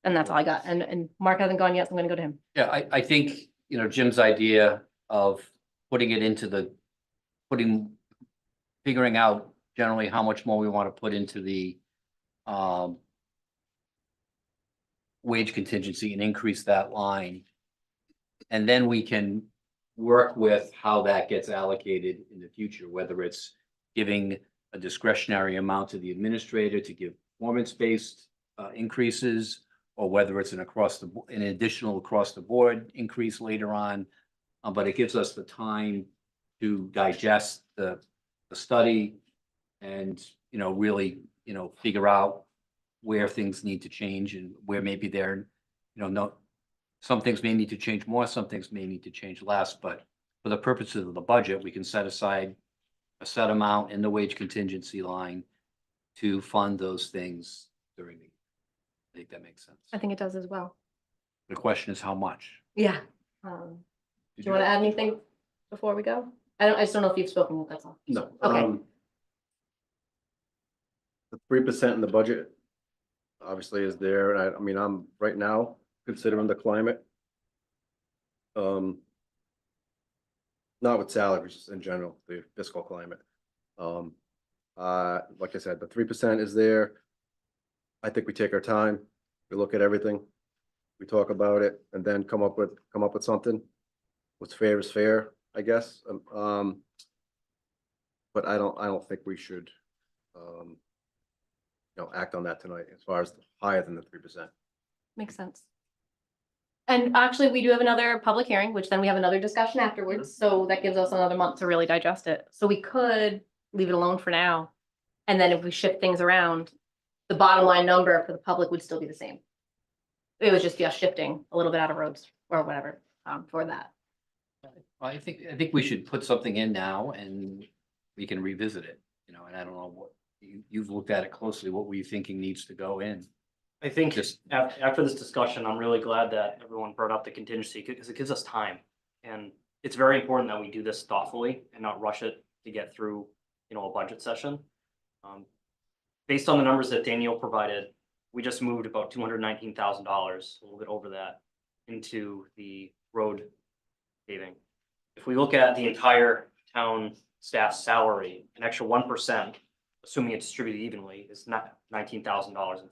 that's all I got. And Mark hasn't gone yet, so I'm gonna go to him. Yeah, I think, you know, Jim's idea of putting it into figuring out generally how much more we want to put into the wage contingency and increase that line. And then we can work with how that gets allocated in the future, whether it's giving a discretionary amount to the administrator to give performance-based increases, or whether it's an additional across the board increase later on. But it gives us the time to digest the study and, you know, really, you know, figure out where things need to change and where maybe they're, you know, some things may need to change more, some things may need to change less, but for the purposes of the budget, we can set aside a set amount in the wage contingency line to fund those things during the year. I think that makes sense. I think it does as well. The question is how much? Yeah. Do you want to add anything before we go? I just don't know if you've spoken, that's all. No. Okay. The 3% in the budget obviously is there, and I mean, I'm right now considering the climate. Not with salaries, just in general, the fiscal climate. Like I said, the 3% is there. I think we take our time, we look at everything, we talk about it, and then come up with something. What's fair is fair, I guess. But I don't think we should act on that tonight as far as higher than the 3%. Makes sense. And actually, we do have another public hearing, which then we have another discussion afterwards, so that gives us another month to really digest it. So we could leave it alone for now. And then if we shift things around, the bottom line number for the public would still be the same. It would just be us shifting a little bit out of roads or whatever, for that. I think we should put something in now and we can revisit it, and I don't know what, you've looked at it closely, what were you thinking needs to go in? I think Just- after this discussion, I'm really glad that everyone brought up the contingency because it gives us time. And it's very important that we do this thoughtfully and not rush it to get through, a budget session. Based on the numbers that Danielle provided, we just moved about $219,000, a little bit over that, into the road paving. If we look at the entire town staff salary, an extra 1%, assuming it's distributed evenly, is not $19,000,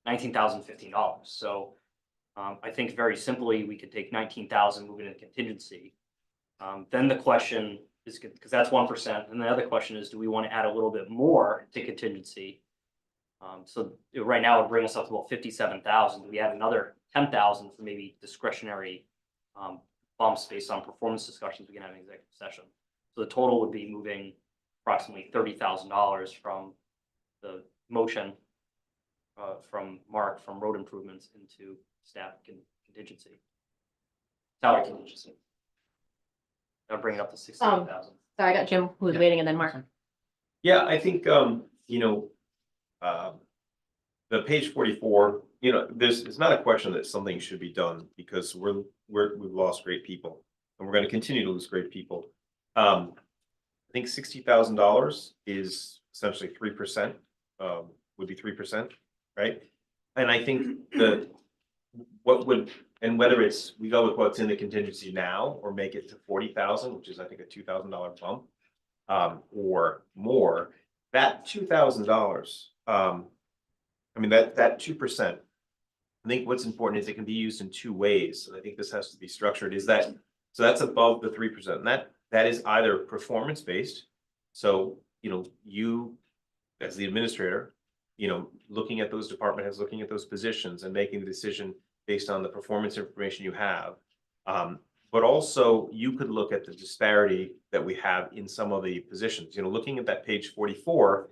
$19,015. So I think very simply, we could take 19,000, move it into contingency. Then the question is, because that's 1%, and the other question is, do we want to add a little bit more to contingency? So right now it would bring us up to about 57,000. Do we add another 10,000 for maybe discretionary bumps based on performance discussions we can have in executive session? So the total would be moving approximately $30,000 from the motion from Mark from road improvements into staff contingency. Salary contingency. That'll bring it up to 16,000. Sorry, I got Jim who was waiting and then Mark. Yeah, I think, the page 44, it's not a question that something should be done because we've lost great people and we're going to continue to lose great people. I think $60,000 is essentially 3%, would be 3%, right? And I think whether it's, we go with what's in the contingency now or make it to 40,000, which is I think a $2,000 bump, or more, that $2,000, that 2%, I think what's important is it can be used in two ways. And I think this has to be structured so that's above the 3%. And that is either performance based. So, you as the administrator, looking at those department heads, looking at those positions and making the decision based on the performance information you have. But also you could look at the disparity that we have in some of the positions, looking at that page 44,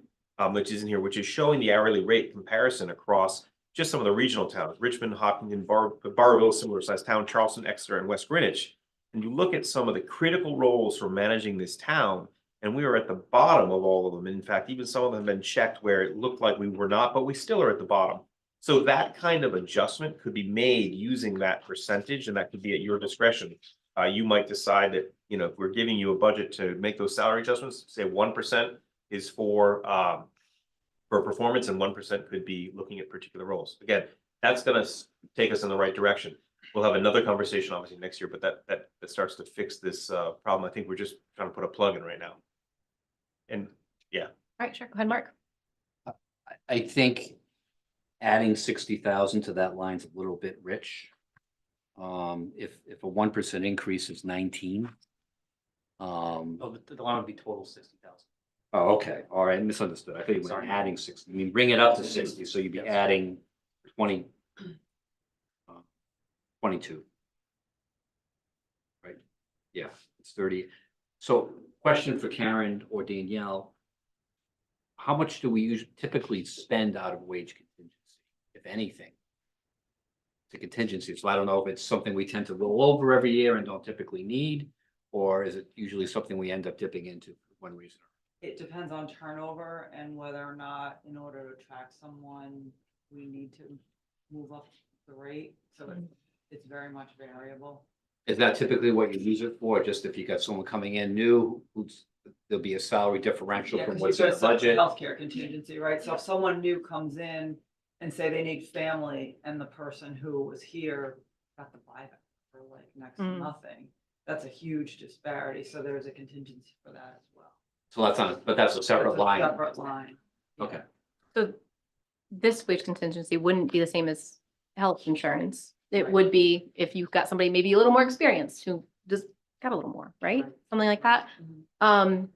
which is in here, which is showing the hourly rate comparison across just some of the regional towns, Richmond, Hopkinton, Barville, similar sized town, Charleston, Exeter, and West Greenwich. And you look at some of the critical roles for managing this town, and we are at the bottom of all of them. In fact, even some of them have been checked where it looked like we were not, but we still are at the bottom. So that kind of adjustment could be made using that percentage, and that could be at your discretion. You might decide that, if we're giving you a budget to make those salary adjustments, say 1% is for performance and 1% could be looking at particular roles. Again, that's going to take us in the right direction. We'll have another conversation obviously next year, but that starts to fix this problem. I think we're just trying to put a plug in right now. And yeah. All right, sure. Go ahead, Mark. I think adding 60,000 to that line's a little bit rich. If a 1% increase is 19. Oh, the line would be total 60,000. Oh, okay, all right, misunderstood. I thought you were Sorry. adding 60. I mean, bring it up to 60, so you'd be Yes. adding 22. Right, yeah, it's 30. So question for Karen or Danielle. How much do we typically spend out of wage contingency, if anything? To contingency, so I don't know if it's something we tend to roll over every year and don't typically need, or is it usually something we end up dipping into for one reason? It depends on turnover and whether or not, in order to attract someone, we need to move up the rate. So it's very much variable. Is that typically what you use it for? Just if you got someone coming in new, there'll be a salary differential Yeah, from 'cause what's you've in the got some budget? healthcare contingency, right? So if someone new comes in and say they need family and the person who was here got the buyback for like next to nothing, that's a huge disparity. So there's a contingency for that as well. So that's not, but that's a separate It's a line. Separate line. Okay. So this wage contingency wouldn't be the same as health insurance. It Right. would be if you've got somebody maybe a little more experienced who just got a little more, right? Right. Something like that. Mhm.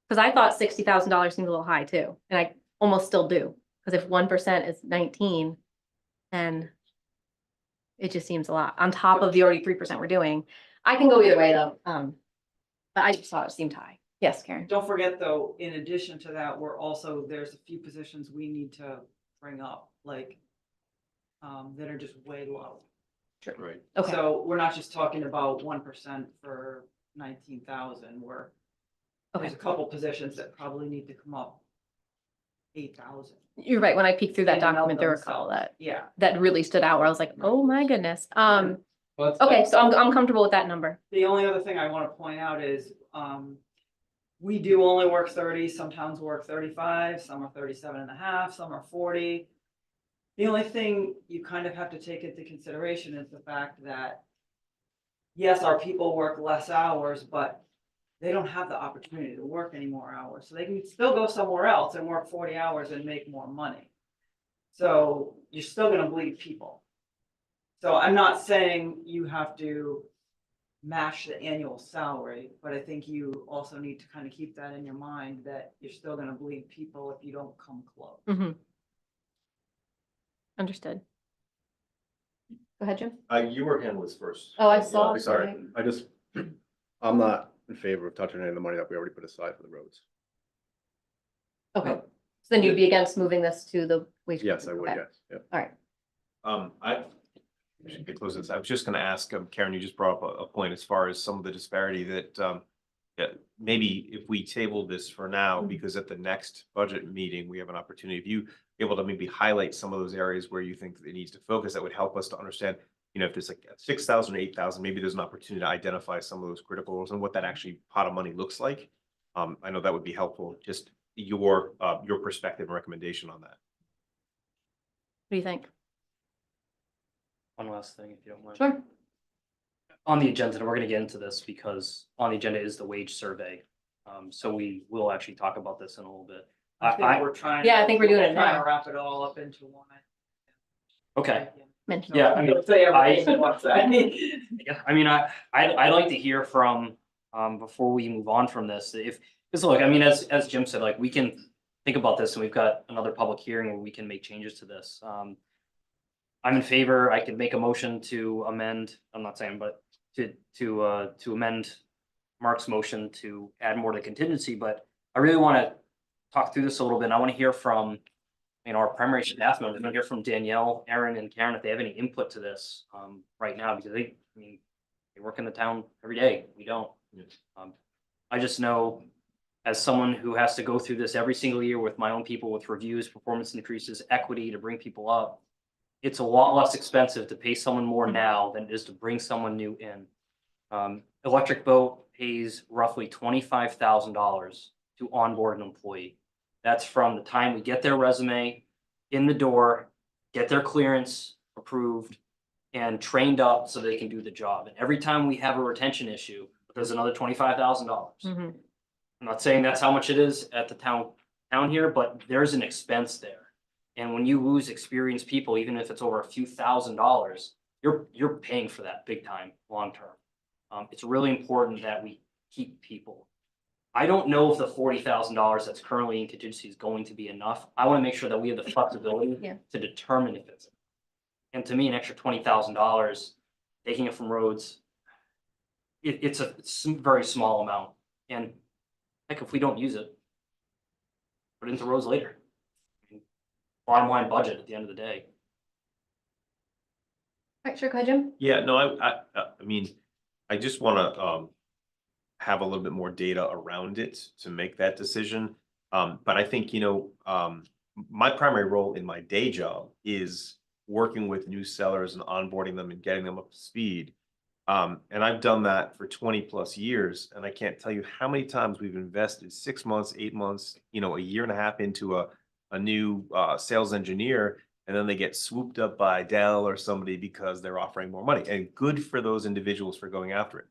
Because I thought $60,000 seemed a little high too, and I almost still do. Because if 1% is 19, then it just seems a lot on top of the already 3% we're doing. I can go either way though. But I just thought it seemed high. Yes, Karen. Don't forget though, in addition to that, we're also, there's a few positions we need to bring up, like, that are just way low. Right. Okay. So we're not just talking about 1% for 19,000, there's a couple positions that probably need to come up 8,000. You're right. When I peeked through that In and of document, there were a couple themselves. Yeah. that really stood out where I was like, oh my goodness. Well, Okay, so I'm comfortable with that number. The only other thing I want to point out is, we do only work 30, some towns work 35, some are 37 and a half, some are 40. The only thing you kind of have to take into consideration is the fact that, yes, our people work less hours, but they don't have the opportunity to work any more hours. So they can still go somewhere else and work 40 hours and make more money. So you're still gonna bleed people. So I'm not saying you have to match the annual salary, but I think you also need to kind of keep that in your mind that you're still gonna bleed people if you don't come close. Mhm. Understood. Go ahead, Jim. Your hand was first. Oh, I saw. Sorry, I'm not in favor of touching any of the money that we already put aside for the roads. Okay. So then you'd be against moving this to the waste. Yes, I would, Okay. yes, yeah. All right. I should get close to this. I was just gonna ask, Karen, you just brought up a point as far as some of the disparity that, yeah, maybe if we table this for now, because at the next budget meeting, we have an opportunity, if you able to maybe highlight some of those areas where you think it needs to focus, that would help us to understand, if there's like 6,000 or 8,000, maybe there's an opportunity to identify some of those critical roles and what that actually pot of money looks like. I know that would be helpful, just your perspective and recommendation on that. What do you think? One last thing, if you don't mind. Sure. On the agenda, and we're gonna get into this because on the agenda is the wage survey. So we will actually talk about this in a little bit. I think we're trying. Yeah, I think we're doing it trying to now. wrap it all up into one. Okay, Mention. yeah, I mean, Say everything once I yeah, I mean, I'd like to hear from, before we move on from this, because look, I mean, as Jim said, like, we can think about this and we've got another public hearing where we can make changes to this. I'm in favor. I could make a motion to amend, I'm not saying, but to amend Mark's motion to add more to contingency, but I really want to talk through this a little bit. And I want to hear from, our primary staff members. I want to hear from Danielle, Aaron, and Karen if they have any input to this right now, because they work in the town every day. We don't. I just know, as someone who has to go through this every single year with my own people, with reviews, performance increases, equity to bring people up, it's a lot less expensive to pay someone more now than it is to bring someone new in. Electric Boat pays roughly $25,000 to onboard an employee. That's from the time we get their resume in the door, get their clearance approved, and trained up so they can do the job. And every time we have a retention issue, there's another $25,000. Mhm. I'm not saying that's how much it is at the town here, but there's an expense there. And when you lose experienced people, even if it's over a few $1,000s, you're paying for that big time, long term. It's really important that we keep people. I don't know if the $40,000 that's currently in contingency is going to be enough. I want to make sure that we have the flexibility to determine if it's. And to me, an extra $20,000, taking it from roads, it's a very small amount. And heck, if we don't use it, put it into roads later. Bottom line budget at the end of the day. All right, sure, go ahead, Jim. Yeah, no, I mean, I just wanna have a little bit more data around it to make that decision. But I think, my primary role in my day job is working with new sellers and onboarding them and getting them up to speed. And I've done that for 20+ years, and I can't tell you how many times we've invested 6 months, 8 months, a year and a half into a new sales engineer, and then they get swooped up by Dell or somebody because they're offering more money. And good for those individuals for going after it.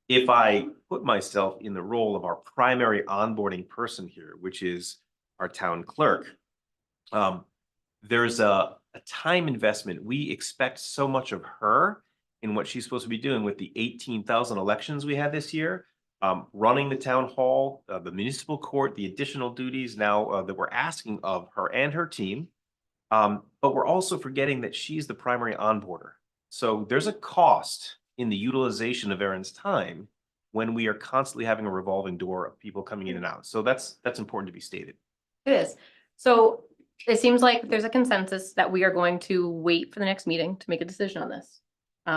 If I put myself in the role of our primary onboarding person here, which is our town clerk, there's a time investment. We expect so much of her in what she's supposed to be doing with the 18,000 elections we had this year. Running the town hall, the municipal court, the additional duties now that we're asking of her and her team. But we're also forgetting that she's the primary onboarder. So there's a cost in the utilization of Erin's time when we are constantly having a revolving door of people coming in and out. So that's important to be stated. It is. So it seems like there's a consensus that we are going to wait for the next meeting to make a decision on this.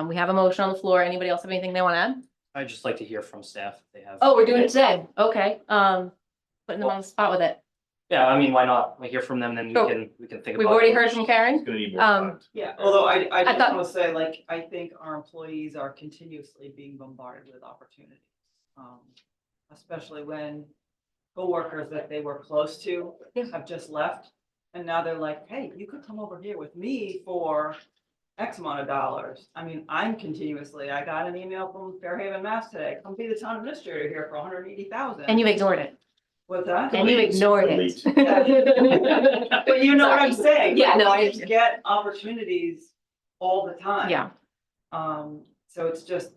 We have a motion on the floor. Anybody else have anything they want to add? I'd just like to hear from staff if they have. Oh, we're doing it today. Okay. Putting them on the spot with it. Yeah, I mean, why not? We hear from them, then So, we can think about. We've already it. heard from Karen. It's gonna need more Um, time. Yeah, although I just thought- want to say, like, I think our employees are continuously being bombarded with opportunities. Especially when coworkers that they were close to Yeah. have just left. And now they're like, hey, you could come over here with me for X amount of dollars. I mean, I'm continuously, I got an email from Fairhaven, Mass today, come be the town administrator here for 180,000. And you ignored it. What's that? And you ignored it. But you know what I'm saying? Yeah, no, I Like, you understand. get opportunities all the time. Yeah. So it's just,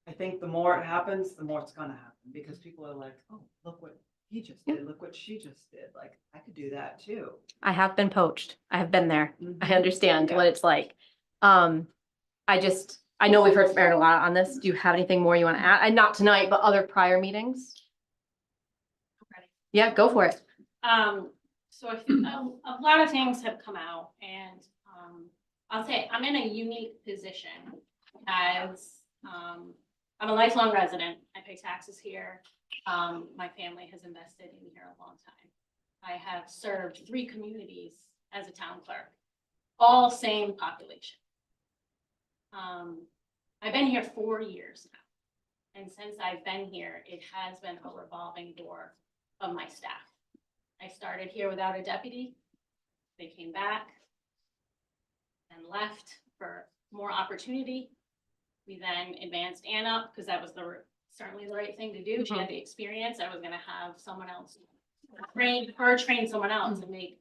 I think the more it happens, the more it's gonna happen, because people are like, oh, look what he just did, look what she just did, like, I could do that too. I have been poached. I have been there. I Mhm. understand Yeah. what it's like. I know we've heard from Erin a lot on this. Do you have anything more you want to add? And not tonight, but other prior meetings? Yeah, go for it. So a lot of things have come out and, I'll say I'm in a unique position as, I'm a lifelong resident. I pay taxes here. My family has invested in here a long time. I have served 3 communities as a town clerk, all same population. I've been here 4 years now. And since I've been here, it has been a revolving door of my staff. I started here without a deputy. They came back and left for more opportunity. We then advanced Anna because that was certainly the right thing to do. She had the experience. I was gonna have someone else train someone else and make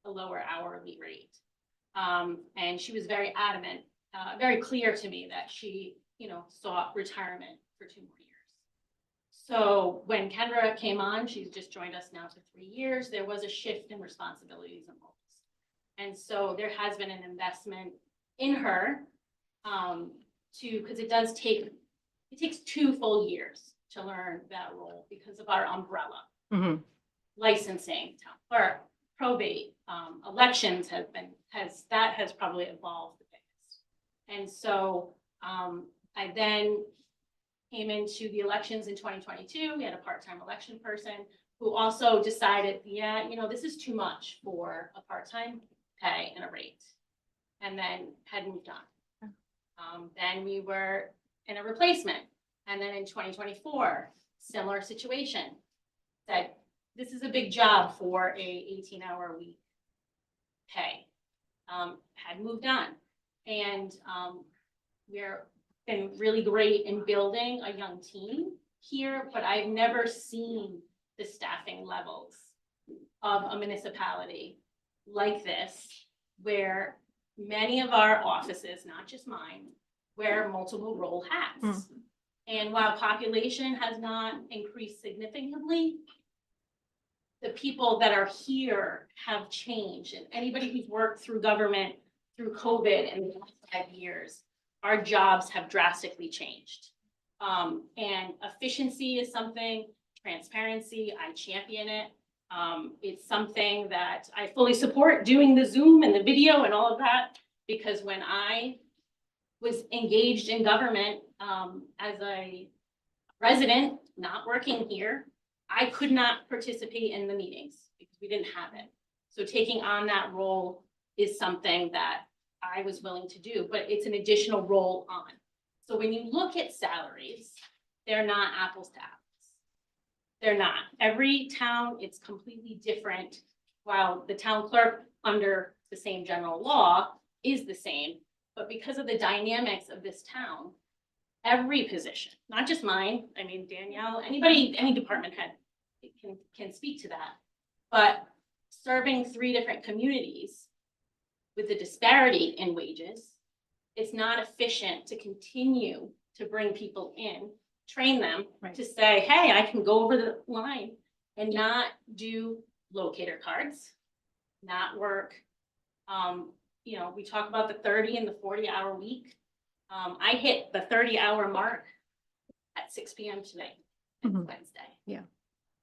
a lower hourly rate. And she was very adamant, very clear to me that she, sought retirement for 2 more years. So when Kendra came on, she's just joined us now for 3 years, there was a shift in responsibilities and roles. And so there has been an investment in her, because it takes 2 full years to learn that role because of our umbrella. Mhm. Licensing, town clerk, probate, elections has probably evolved the biggest. And so, I then came into the elections in 2022. We had a part-time election person who also decided, this is too much for a part-time pay and a rate, and then had moved on. Then we were in a replacement, and then in 2024, similar situation. Said, this is a big job for a 18-hour week pay. Had moved on, and we're been really great in building a young team here, but I've never seen the staffing levels of a municipality like this, where many of our offices, not just mine, wear multiple role hats. And while population has not increased significantly, the people that are here have changed. And anybody who's worked through government, through COVID in the last 5 years, our jobs have drastically changed. And efficiency is something, transparency, I champion it. It's something that I fully support, doing the Zoom and the video and all of that, because when I was engaged in government as a resident, not working here, I could not participate in the meetings because we didn't have it. So taking on that role is something that I was willing to do, but it's an additional role on. So when you look at salaries, they're not apples to apples. They're not. Every town, it's completely different. While the town clerk under the same general law is the same, but because of the dynamics of this town, every position, not just mine, I mean, Danielle, anybody, any department head can speak to that. But serving 3 different communities with the disparity in wages, it's not efficient to continue to bring people in, train them to say, hey, I can go over the line and not do locator cards, not work You know, we talk about the 30 and the 40-hour week. I hit the 30-hour mark at 6 p.m. today, it's Mhm. Wednesday. Yeah.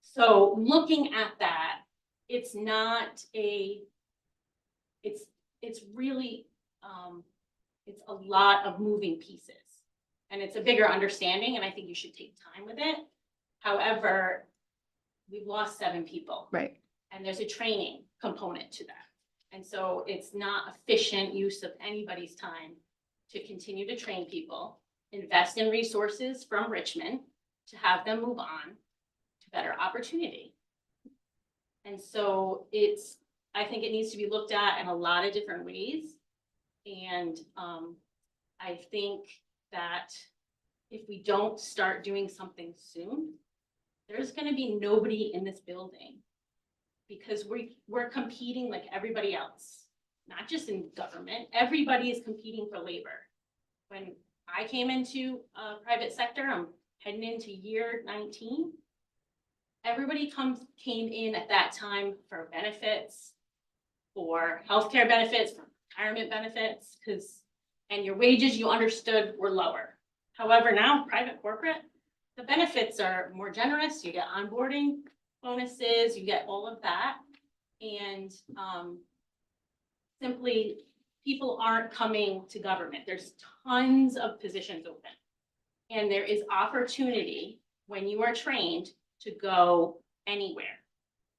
So looking at that, it's not a, it's really, it's a lot of moving pieces. And it's a bigger understanding, and I think you should take time with it. However, we've lost 7 people. Right. And there's a training component to that. And so it's not efficient use of anybody's time to continue to train people, invest in resources from Richmond to have them move on to better opportunity. And so I think it needs to be looked at in a lot of different ways. And I think that if we don't start doing something soon, there's gonna be nobody in this building because we're competing like everybody else, not just in government. Everybody is competing for labor. When I came into private sector, I'm heading into year 19. Everybody came in at that time for benefits, for healthcare benefits, for retirement benefits, and your wages you understood were lower. However, now private corporate, the benefits are more generous. You get onboarding bonuses, you get all of that. And simply people aren't coming to government. There's tons of positions open. And there is opportunity when you are trained to go anywhere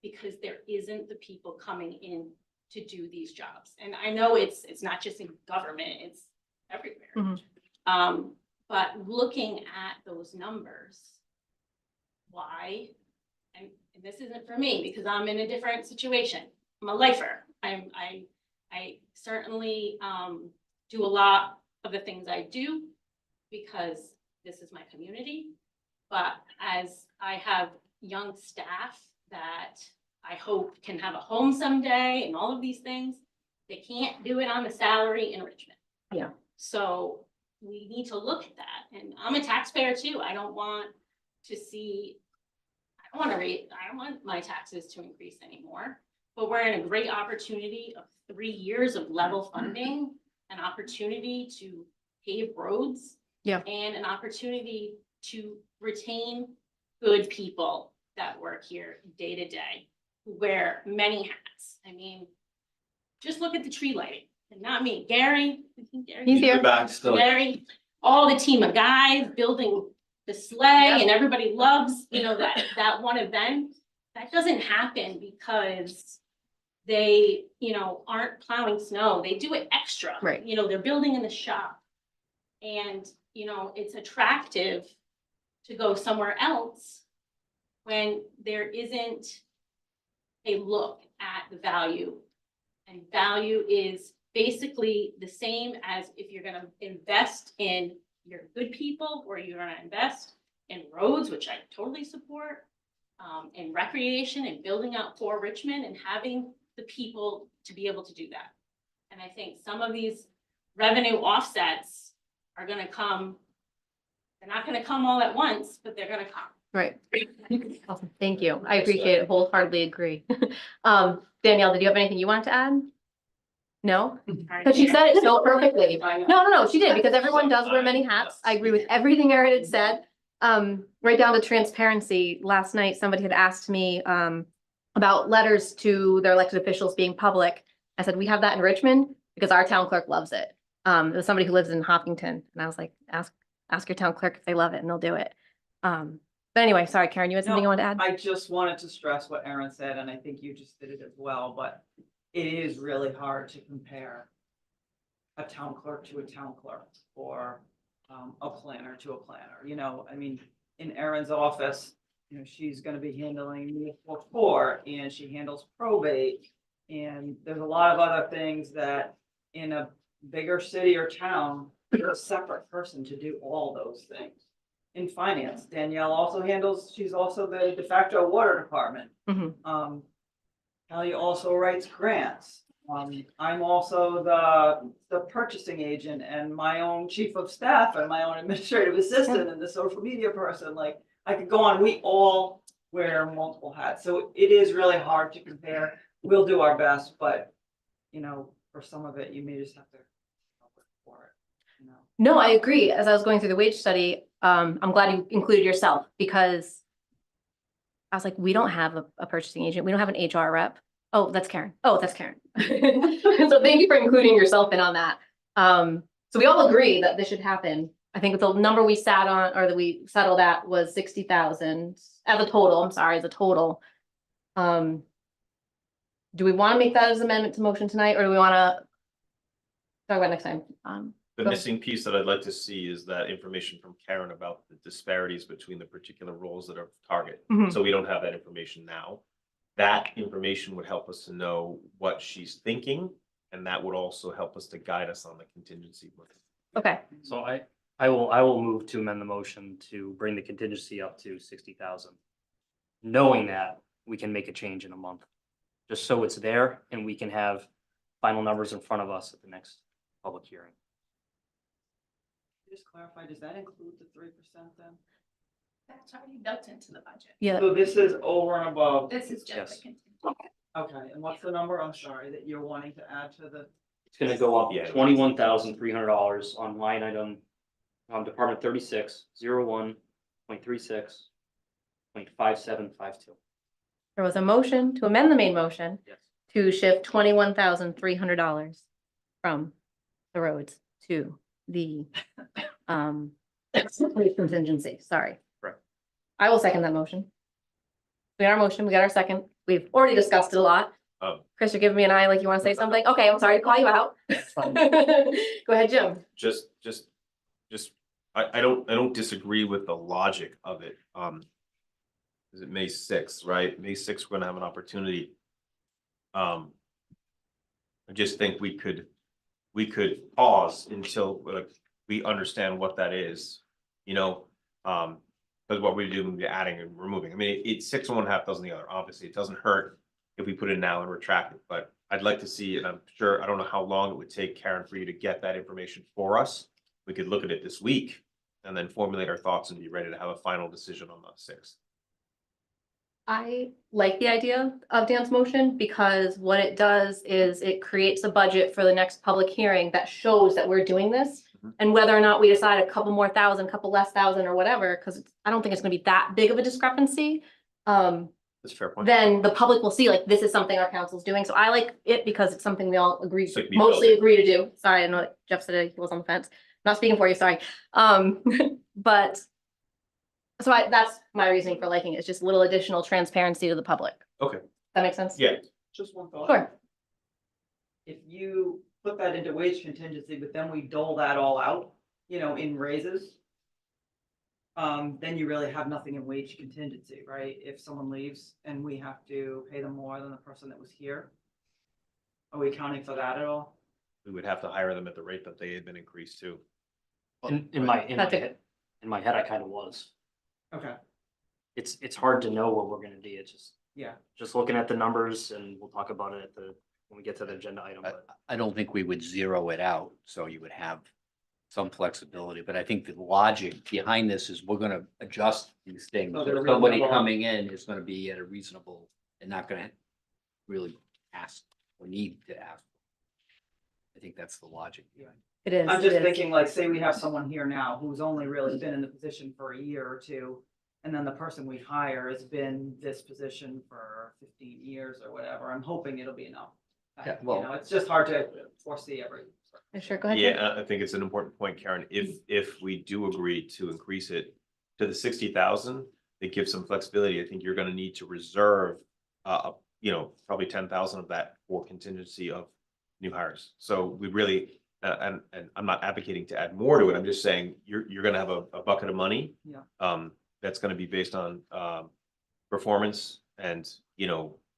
because there isn't the people coming in to do these jobs. And I know it's not just in government, it's everywhere. Mhm. But looking at those numbers, why? And this isn't for me because I'm in a different situation. I'm a lifer. I certainly do a lot of the things I do because this is my community. But as I have young staff that I hope can have a home someday and all of these things, they can't do it on the salary in Richmond. Yeah. So we need to look at that. And I'm a taxpayer too. I don't want to see, I don't want my taxes to increase anymore. But we're in a great opportunity of 3 years of level funding, an opportunity to pave roads. Yeah. And an opportunity to retain good people that work here day to day, who wear many hats. I mean, just look at the tree lighting, and not me, Gary. I think Gary- He's here. Back still. Gary, all the team of guys building the sleigh, and everybody loves, that one event. That doesn't happen because they, aren't plowing snow. They do it extra. Right. They're building in the shop. And, it's attractive to go somewhere else when there isn't a look at the value. And value is basically the same as if you're gonna invest in your good people, or you're gonna invest in roads, which I totally support, in recreation and building out for Richmond and having the people to be able to do that. And I think some of these revenue offsets are gonna come, they're not gonna come all at once, but they're gonna come. Right. Awesome. Thank you. I appreciate it. Wholeheartedly agree. Danielle, did you have anything you wanted to add? No? Because she said it so perfectly. No, she did, because everyone does wear many hats. I agree with everything Erin had said. Right down to transparency. Last night, somebody had asked me about letters to their elected officials being public. I said, we have that in Richmond because our town clerk loves it. It was somebody who lives in Hopkinton, and I was like, ask your town clerk if they love it, and they'll do it. But anyway, sorry, Karen, you had something you wanted to add? I just wanted to stress what Erin said, and I think you just did it as well, but it is really hard to compare a town clerk to a town clerk, or a planner to a planner. I mean, in Erin's office, she's gonna be handling municipal court, and she handles probate. And there's a lot of other things that in a bigger city or town, you're a separate person to do all those things. In finance, Danielle also she's also the de facto water department. Mhm. Kelly also writes grants. I'm also the purchasing agent and my own chief of staff and my own administrative assistant and the social media person. Like, I could go on. We all wear multiple hats. So it is really hard to compare. We'll do our best, but for some of it, you may just have to cover for it, you know? No, I agree. As I was going through the wage study, I'm glad you included yourself because I was like, we don't have a purchasing agent. We don't have an HR rep. Oh, that's Karen. Oh, that's Karen. So thank you for including yourself in on that. So we all agree that this should happen. I think the number we sat on or that we settled at was 60,000 as a total. I'm sorry, as a total. Do we want to make that as an amendment to motion tonight or do we want to talk about next time? The Go. missing piece that I'd like to see is that information from Karen about the disparities between the particular roles that are target. Mhm. So we don't have that information now. That information would help us to know what she's thinking, and that would also help us to guide us on the contingency. Okay, So I will move to amend the motion to bring the contingency up to 60,000. Knowing that we can make a change in a month, just so it's there and we can have final numbers in front of us at the next public hearing. Just clarify, does that include the 3% then? That's already built into the budget. yeah, So this is over and above, This is Yes. just a contingency. okay, and what's the number, I'm sorry, that you're wanting to add to the? It's gonna go up Yeah. $21,300 on line item, Department 3601.36.5752. there was a motion to amend the main motion Yes. to shift $21,300 from the roads to the contingency, sorry. Correct. I will second that motion. We got our motion, we got our second. We've already discussed it a lot. Chris, you're giving me an eye like you want to say something? Okay, I'm sorry to call you out. fine. Go ahead, Jim. I don't disagree with the logic of it. Is it May 6th, right? May 6th, we're gonna have an opportunity. I just think we could pause until like we understand what that is, you know? Because what we do, we'll be adding and removing. I mean, it's 6 and 1/2 dozen the other. Obviously, it doesn't hurt if we put it now and retract it, but I'd like to see, and I'm sure, I don't know how long it would take, Karen, for you to get that information for us. We could look at it this week and then formulate our thoughts and be ready to have a final decision on the 6th. I like the idea of Dan's motion because what it does is it creates a budget for the next public hearing that shows that we're doing this. Mhm. And whether or not we decide a couple more thousand, couple less thousand or whatever, because I don't think it's gonna be that big of a discrepancy. That's a fair point. Then the public will see like this is something our council's doing. So I like it because it's something we all agree, So it can be mostly built. agree to do. Sorry, I know that Jeff said he was on the fence. Not speaking for you, sorry. But so that's my reasoning for liking it. It's just a little additional transparency to the public. Okay. That makes sense? Yeah. Just one thought. Sure. If you put that into wage contingency, but then we dole that all out, you know, in raises. Then you really have nothing in wage contingency, right? If someone leaves and we have to pay them more than the person that was here. Are we accounting for that at all? We would have to hire them at the rate that they had been increased to. In my That's it. head, I kind of was. Okay, It's hard to know what we're gonna do. It's yeah, just looking at the numbers and we'll talk about it when we get to the agenda item. I, But I don't think we would zero it out, so you would have some flexibility, but I think the logic behind this is we're gonna adjust these things. So they're Somebody reasonable. coming in is gonna be at a reasonable and not gonna really ask or need to ask. I think that's the logic behind it. It is. I'm it just is. thinking like, say we have someone here now who's only really been in the position for a year or two. And then the person we hire has been this position for 15 years or whatever. I'm hoping it'll be enough. Yeah, You well- know, it's just hard to foresee everything. Sure, go ahead. Jim. Yeah, I think it's an important point, Karen. If we do agree to increase it to the 60,000, it gives some flexibility. I think you're gonna need to reserve, probably 10,000 of that for contingency of new hires. So we really, and I'm not advocating to add more to it. I'm just saying you're gonna have a bucket of money. Yeah. That's gonna be based on, performance and,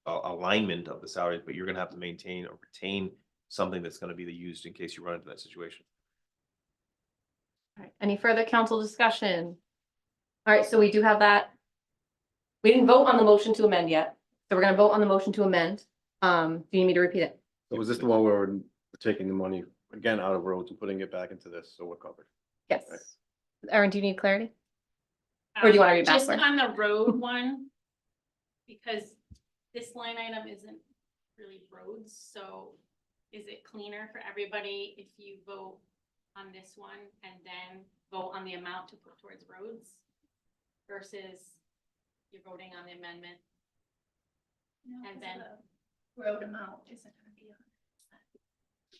alignment of the salaries, but you're gonna have to maintain or retain something that's gonna be used in case you run into that situation. All right, any further council discussion? All right, so we do have that. We didn't vote on the motion to amend yet, so we're gonna vote on the motion to amend. Do you need me to repeat it? So was this the one where we're taking the money again out of roads and putting it back into this, so we're covered? Yes. Erin, do you need clarity? Or do you wanna read Just backward? on the road one, because this line item isn't really roads, so is it cleaner for everybody if you vote on this one and then vote on the amount to put towards roads? Versus you're voting on the amendment? And then- Road amount isn't gonna be 100%.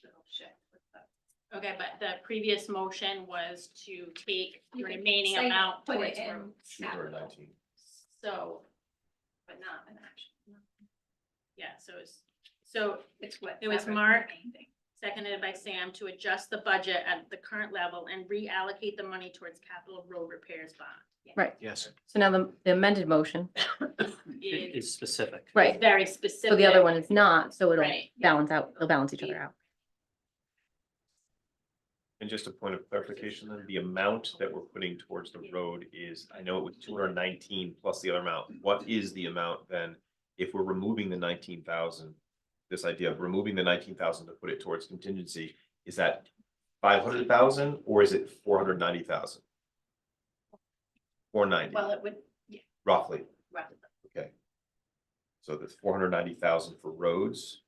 It'll shift with the- Okay, but the previous motion was to take the You could remaining say amount put it towards in roads. capital, So, but not an action. yeah, so It's what. It was Mark. seconded by Sam to adjust the budget at the current level and reallocate the money towards capital road repairs bond. Right, Yes. so now the amended motion, It is specific. It's right, very specific. so the other one is not, so it'll Right. balance out, they'll balance each other out. And just a point of clarification, then, the amount that we're putting towards the road is, I know it was 219 plus the other amount. What is the amount then, if we're removing the 19,000? This idea of removing the 19,000 to put it towards contingency, is that 500,000 or is it 490,000? 490, Well, it would, roughly, roughly. okay. So there's 490,000 for roads.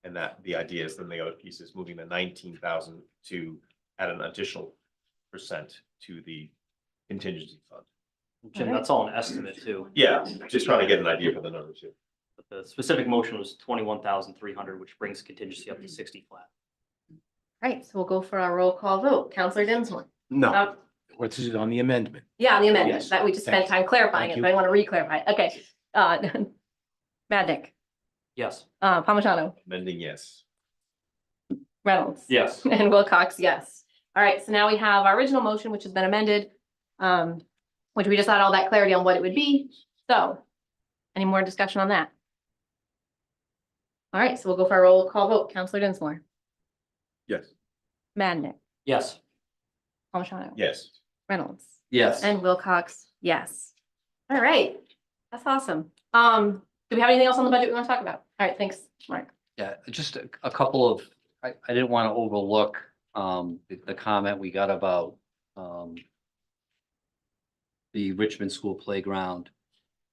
And that the idea is then the other piece is moving the 19,000 to add an additional percent to the contingency fund. Jim, that's all an estimate too. Yeah, just trying to get an idea for the numbers here. But the specific motion was 21,300, which brings contingency up to 60 flat. Right, so we'll go for our roll call vote. Counselor Dinsmore. No, what's it on the amendment? Yeah, the amendment Yes. that we just Thank spent time clarifying Thank it, but I want to re-clarify. it. Okay. Madnick, Yes. Palmigano, Amending, yes. Reynolds. Yes. And Wilcox, yes. All right, so now we have our original motion, which has been amended, which we just had all that clarity on what it would be. So any more discussion on that? All right, so we'll go for our roll call vote. Counselor Dinsmore, Yes. Madnick, Yes. Palmigano, Yes. Reynolds, Yes. and Wilcox, yes. All right, that's awesome. Do we have anything else on the budget we want to talk about? All right, thanks, Mark. Yeah, just a couple of, I didn't want to overlook, the comment we got about, the Richmond School playground.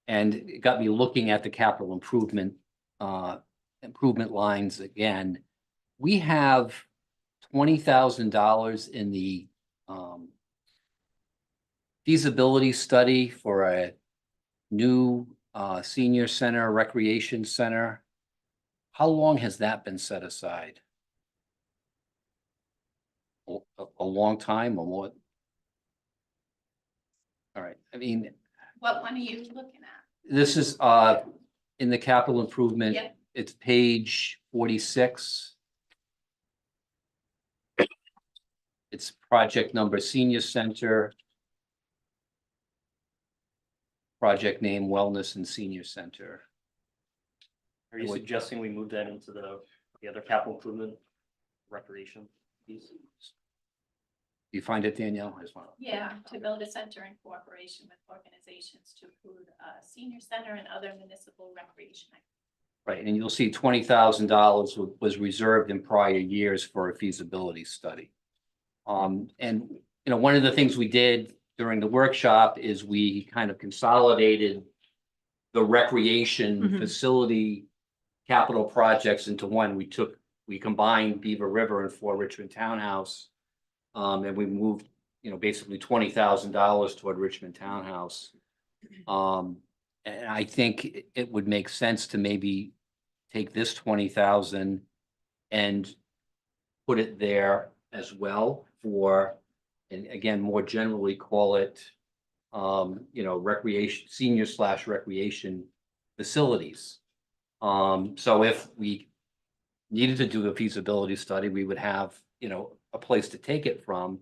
And it got me looking at the capital improvement lines again. We have $20,000 in the, feasibility study for a new, senior center, recreation center. How long has that been set aside? A long time or more? All right, I mean, What one are you looking at? this is in the capital improvement. Yeah. It's page 46. It's project number senior center. Project name wellness and senior center. Are you suggesting we move that into the other capital improvement recreation piece? Do you find it, Danielle? I just want Yeah, to build a center in cooperation with organizations to include a senior center and other municipal recreation. Right, and you'll see $20,000 was reserved in prior years for a feasibility study. And you know, one of the things we did during the workshop is we kind of consolidated the recreation Mhm. facility capital projects into one. We combined Beaver River and Fort Richmond Townhouse. And we moved, you know, basically $20,000 toward Richmond Townhouse. And I think it would make sense to maybe take this 20,000 and put it there as well for, and again, more generally call it, you know, recreation, senior/recreation facilities. So if we needed to do a feasibility study, we would have, you know, a place to take it from.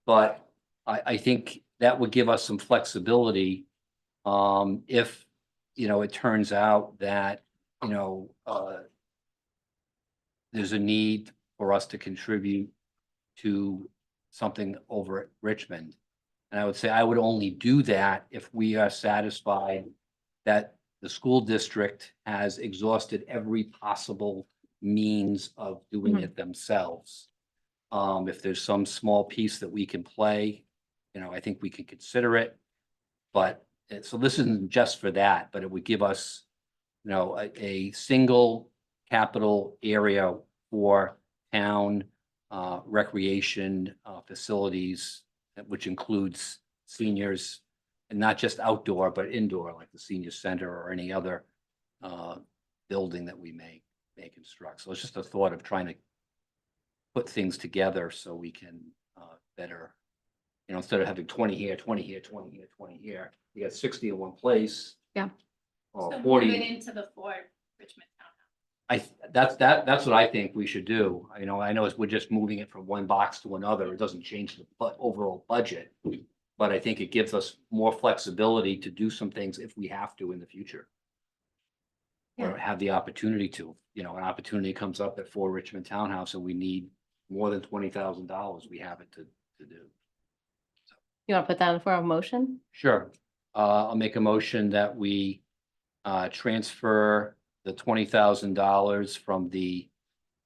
But I think that would give us some flexibility. If, you know, it turns out that, you know, there's a need for us to contribute to something over at Richmond. And I would say I would only do that if we are satisfied that the school district has exhausted every possible means of doing it themselves. If there's some small piece that we can play, you know, I think we can consider it. But so this isn't just for that, but it would give us, you know, a single capital area for town recreation facilities, which includes seniors, and not just outdoor, but indoor, like the senior center or any other building that we may construct. So it's just a thought of trying to put things together so we can better, instead of having 20 here, 20 here, 20 here, 20 here, you got 60 in one place. Yeah. Or So 40. move it into the Ford Richmond townhouse. That's what I think we should do. I know we're just moving it from one box to another. It doesn't change the overall budget. But I think it gives us more flexibility to do some things if we have to in the future. Or have the opportunity to, an opportunity comes up at Fort Richmond Townhouse and we need more than $20,000. We have it to do. You want to put that in form of motion? Sure. I'll make a motion that we transfer the $20,000 from the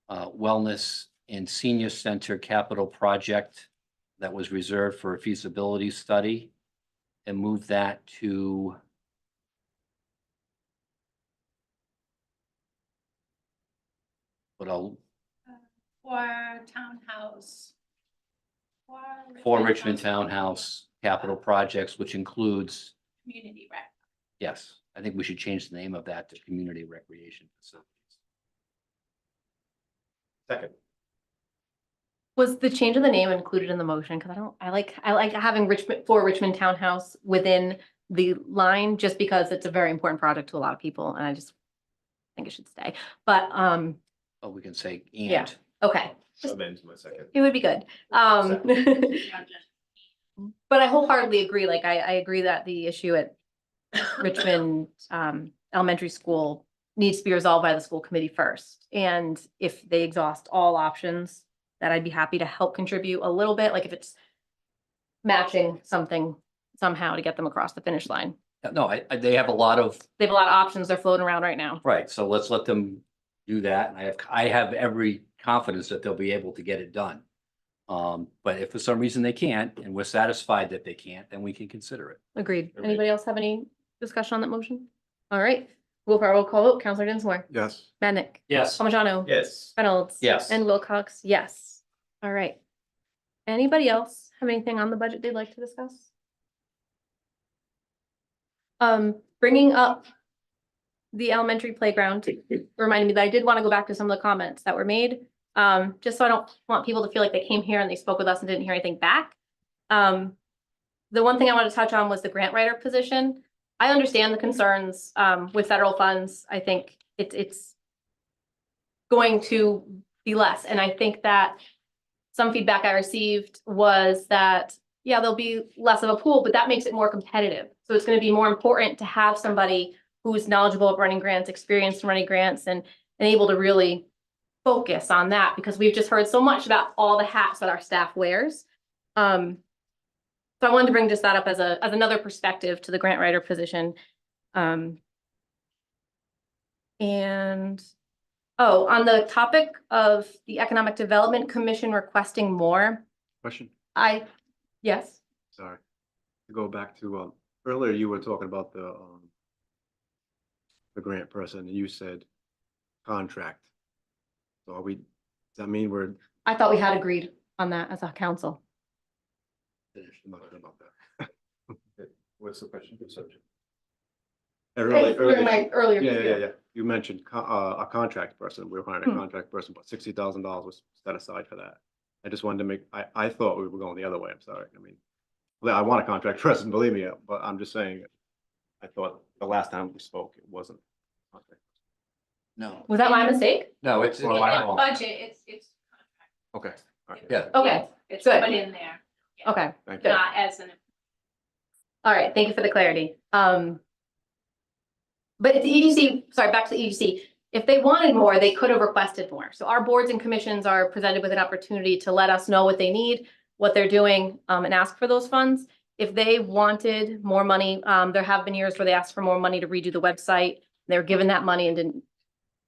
Wellness and Senior Center capital project that was reserved for a feasibility study and move that to For townhouse. for Richmond Townhouse capital projects, which includes, Community rec. yes, I think we should change the name of that to Community Recreation Facilities. Second. Was the change of the name included in the motion? Because I like having Richmond Townhouse within the line, just because it's a very important project to a lot of people, and I just think it should stay. But Oh, we can say Yeah. and. okay, Amend my second. it would be good. But I wholeheartedly agree. Like I agree that the issue at Richmond Elementary School needs to be resolved by the school committee first. And if they exhaust all options, that I'd be happy to help contribute a little bit, like if it's matching something somehow to get them across the finish line. No, they have a lot of, They have a lot of options they're floating around right now. right, so let's let them do that. And I have every confidence that they'll be able to get it done. But if for some reason they can't, and we're satisfied that they can't, then we can consider it. Agreed. Okay. Anybody else have any discussion on that motion? All right, we'll call vote. Counselor Dinsmore, Yes. Madnick, Yes. Palmigano. Yes. Reynolds. Yes. And Wilcox, yes. All right. Anybody else have anything on the budget they'd like to discuss? Bringing up the elementary playground reminded me that I did want to go back to some of the comments that were made. Just so I don't want people to feel like they came here and they spoke with us and didn't hear anything back. The one thing I wanted to touch on was the grant writer position. I understand the concerns with federal funds. I think it's going to be less. And I think that some feedback I received was that, yeah, there'll be less of a pool, but that makes it more competitive. So it's going to be more important to have somebody who's knowledgeable of running grants, experienced in running grants, and able to really focus on that, because we've just heard so much about all the hats that our staff wears. So I wanted to bring just that up as another perspective to the grant writer position. And oh, on the topic of the Economic Development Commission requesting more, Question, yes, sorry. To go back to, earlier you were talking about the grant person, and you said contract. So does that mean we're I thought we had agreed on that as a council. finished? I'm not sure about that. What's the question? Subject. During my earlier. Yeah. You mentioned a contract person. We were hiring a contract person, but $60,000 was set aside for that. I just wanted to I thought we were going the other way. I'm sorry. I mean, I want a contract person, believe me, but I'm just saying, I thought the last time we spoke, it wasn't. Okay. No, Was that my mistake? no, it's. Well, In I the don't- budget, it's. Okay. All right. Yeah. Okay, It's good. put in there. Okay, Thank you. Not as an. all right, thank you for the clarity. But the EDC, sorry, back to the EDC, if they wanted more, they could have requested more. So our boards and commissions are presented with an opportunity to let us know what they need, what they're doing, and ask for those funds. If they wanted more money, there have been years where they asked for more money to redo the website. They were given that money and didn't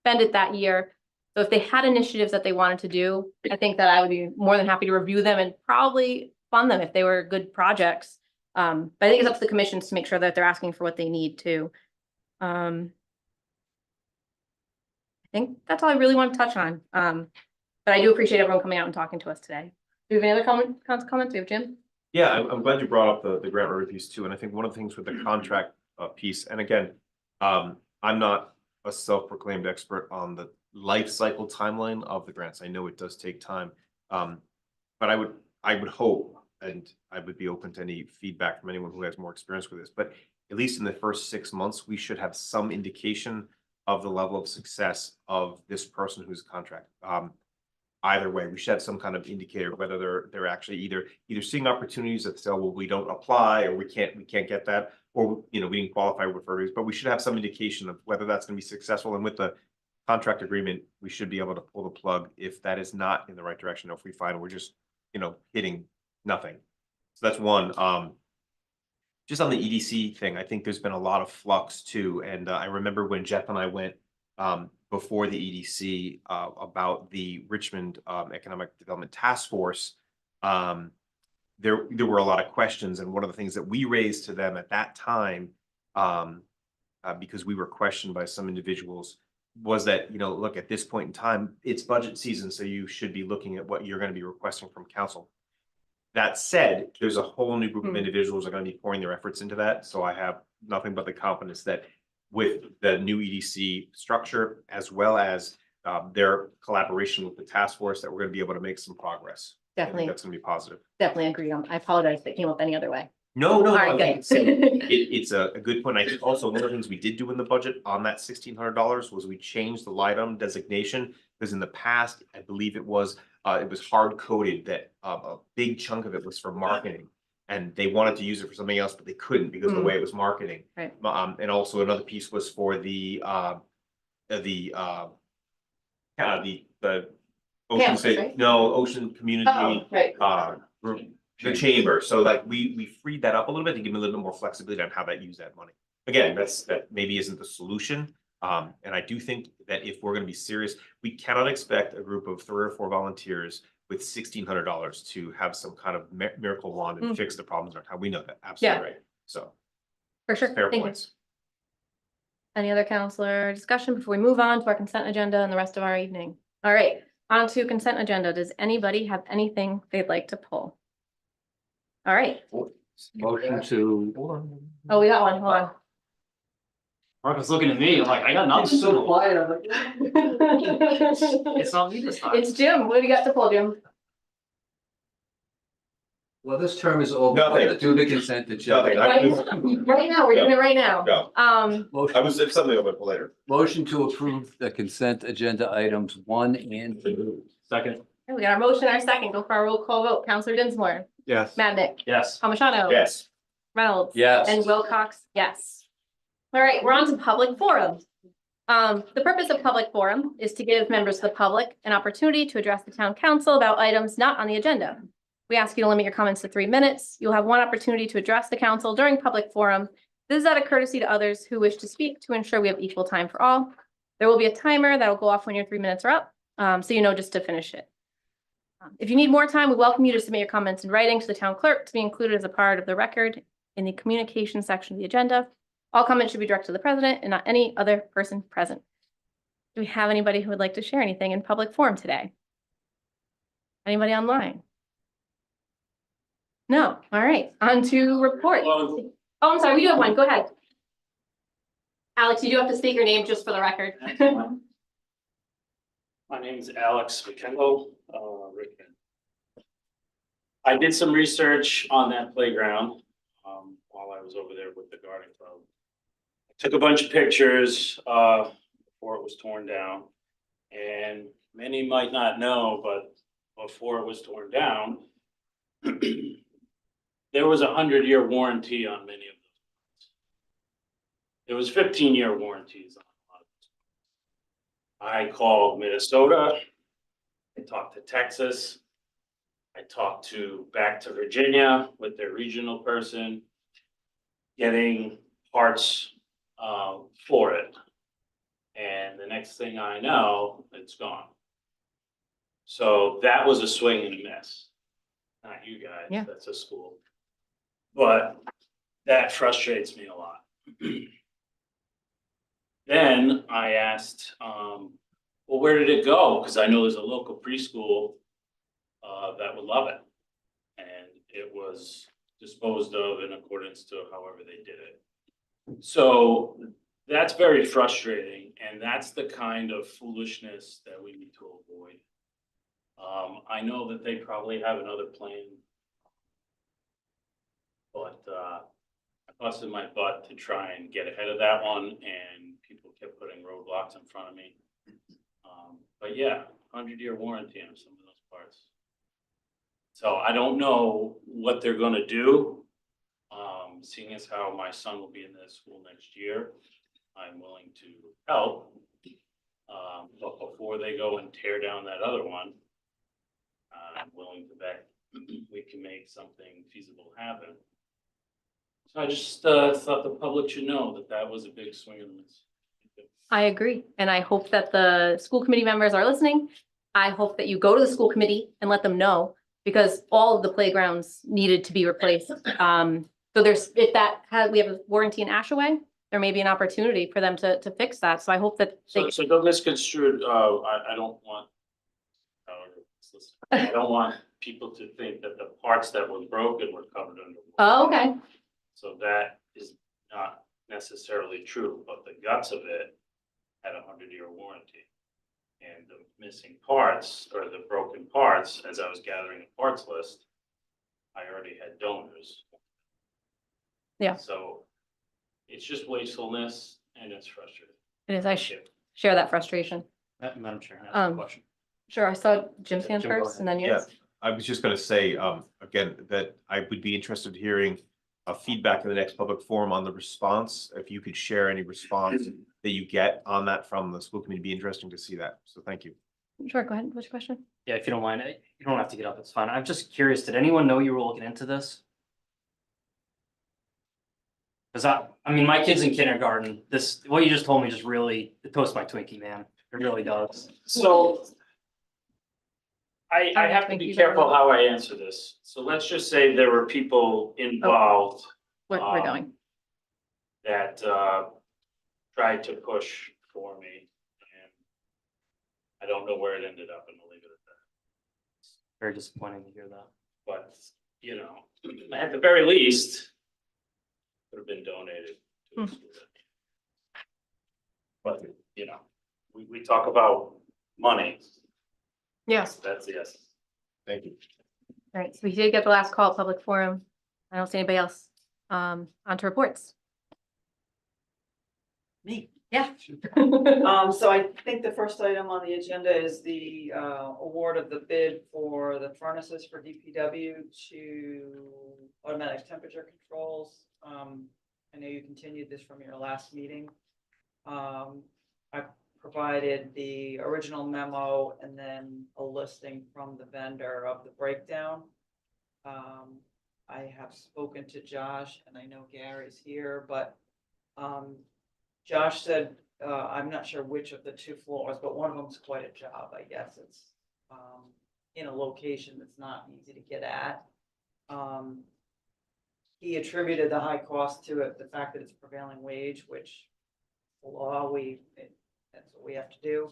spend it that year. So if they had initiatives that they wanted to do, I think that I would be more than happy to review them and probably fund them if they were good projects. But I think it's up to the commissions to make sure that they're asking for what they need to. I think that's all I really want to touch on. But I do appreciate everyone coming out and talking to us today. Do you have any other comments? We have Jim? Yeah, I'm glad you brought up the grant writer piece too, and I think one of the things with the contract piece, and again, I'm not a self-proclaimed expert on the life cycle timeline of the grants. I know it does take time. But I would hope, and I would be open to any feedback from anyone who has more experience with this, but at least in the first 6 months, we should have some indication of the level of success of this person who's contract. Either way, we should have some kind of indicator whether they're actually either seeing opportunities that say, well, we don't apply, or we can't get that, or we didn't qualify with further, but we should have some indication of whether that's going to be successful. And with the contract agreement, we should be able to pull the plug if that is not in the right direction, or if we find we're just hitting nothing. So that's one. Just on the EDC thing, I think there's been a lot of flux too. And I remember when Jeff and I went before the EDC about the Richmond Economic Development Task Force, there were a lot of questions. And one of the things that we raised to them at that time, because we were questioned by some individuals, was that, look, at this point in time, it's budget season, so you should be looking at what you're going to be requesting from council. That said, there's a whole new group of individuals that are going to be pouring their efforts into that. So I have nothing but the confidence that with the new EDC structure, as well as their collaboration with the task force, that we're going to be able to make some progress. Definitely. That's going to be positive. Definitely agree. I apologize if it came up any other way. No, All I right, think good. it's a good point. I think also one of the things we did do in the budget on that $1,600 was we changed the line item designation, because in the past, I believe it was hard coded that a big chunk of it was for marketing, and they wanted to use it for something else, but they couldn't because of the way it was marketing. Right. And also another piece was for the ocean Campus, state, right? no, ocean community. Oh, right. The chamber, so like we freed that up a little bit to give them a little bit more flexibility on how that use that money. Again, that maybe isn't the solution. And I do think that if we're going to be serious, we cannot expect a group of 3 or 4 volunteers with $1,600 to have some kind of miracle wand and fix the problems in our town. We know that, absolutely right. So For sure. fair Thank you. points. Any other counselor discussion before we move on to our consent agenda and the rest of our evening? All right, on to consent agenda. Does anybody have anything they'd like to pull? All right. Motion to. Oh, we got one. Hold on. Marcus looking at me, I'm like, I got nothing. It's so quiet, I'm like. It's not me this time. It's Jim. What do you got to pull, Jim? Well, this term is over. Nothing. Do the consent agenda. Right now, we're doing it right now. No. Motion- it's something over later. Motion to approve the consent agenda items 1 and 2. Second, We got our motion, our second. Go for our roll call vote. Counselor Dinsmore, Yes. Madnick, yes. Palmigano. Yes. Reynolds. Yes. And Wilcox, yes. All right, we're on to public forum. The purpose of public forum is to give members of the public an opportunity to address the town council about items not on the agenda. We ask you to limit your comments to 3 minutes. You'll have one opportunity to address the council during public forum. This is out of courtesy to others who wish to speak to ensure we have equal time for all. There will be a timer that'll go off when your 3 minutes are up, so you know just to finish it. If you need more time, we welcome you to submit your comments in writing to the town clerk to be included as a part of the record in the communication section of the agenda. All comments should be directed to the president and not any other person present. Do we have anybody who would like to share anything in public forum today? Anybody online? No. All right, on to reports. Oh, I'm sorry, we do have one. Go ahead. Alex, you do have to state your name just for the record. My name is Alex McKenlow, Richmond. I did some research on that playground while I was over there with the garden club. I took a bunch of pictures before it was torn down, and many might not know, but before it was torn down, there was a 100-year warranty on many of those. There was 15-year warranties on a lot of those. I called Minnesota. I talked to Texas. I talked back to Virginia with their regional person, getting parts for it. And the next thing I know, it's gone. So that was a swing and a miss. Not you guys, Yeah. That's a school. But that frustrates me a lot. Then I asked well, where did it go? Because I know there's a local preschool that would love it. And it was disposed of in accordance to however they did it. So that's very frustrating, and that's the kind of foolishness that we need to avoid. I know that they probably have another plan. But I busted my butt to try and get ahead of that one, and people kept putting roadblocks in front of me. But yeah, 100-year warranty on some of those parts. So I don't know what they're gonna do. Seeing as how my son will be in this school next year, I'm willing to help. But before they go and tear down that other one, I'm willing to bet we can make something feasible happen. So I just thought the public should know that that was a big swing and miss. I agree. And I hope that the school committee members are listening. I hope that you go to the school committee and let them know, because all of the playgrounds needed to be replaced. So there's, if that has, we have a warranty in Ashaway, there may be an opportunity for them to fix that. So I hope that they. So don't misconstrue, I don't want. I don't want people to think that the parts that were broken were covered under. Oh, okay. So that is not necessarily true, but the guts of it had a 100-year warranty. And the missing parts, or the broken parts, as I was gathering a parts list, I already had donors. Yeah. So it's just wastefulness, and it's frustrating. It is. I share that frustration. Madam Chair, I have a question. Sure. I saw Jim's hand Jim, go first and then Yeah, yours. I was just gonna say, again, that I would be interested in hearing feedback in the next public forum on the response. If you could share any response that you get on that from the school committee, it'd be interesting to see that. So thank you. Sure. Go ahead. What's your question? Yeah, if you don't mind, you don't have to get up, it's fine. I'm just curious, did anyone know you were looking into this? Cause I mean, my kid's in kindergarten, what you just told me just really, it toasts my Twinkie, man. It really does. So I have to be careful how I answer this. So let's just say there were people involved We're going. that tried to push for me. And I don't know where it ended up, and I'll leave it at that. Very disappointing to hear that. But, you know, at the very least, could have been donated to the school. But, you know, we talk about money. Yes. That's the essence. Thank you. All right. So we did get the last call at public forum. I don't see anybody else. Onto reports. Me. Yeah. So I think the first item on the agenda is the award of the bid for the furnaces for DPW to automatic temperature controls. I know you continued this from your last meeting. I provided the original memo and then a listing from the vendor of the breakdown. I have spoken to Josh, and I know Gary's here, but Josh said, I'm not sure which of the two floors, but one of them's quite a job, I guess. It's in a location that's not easy to get at. He attributed the high cost to it, the fact that it's prevailing wage, which the law, that's what we have to do.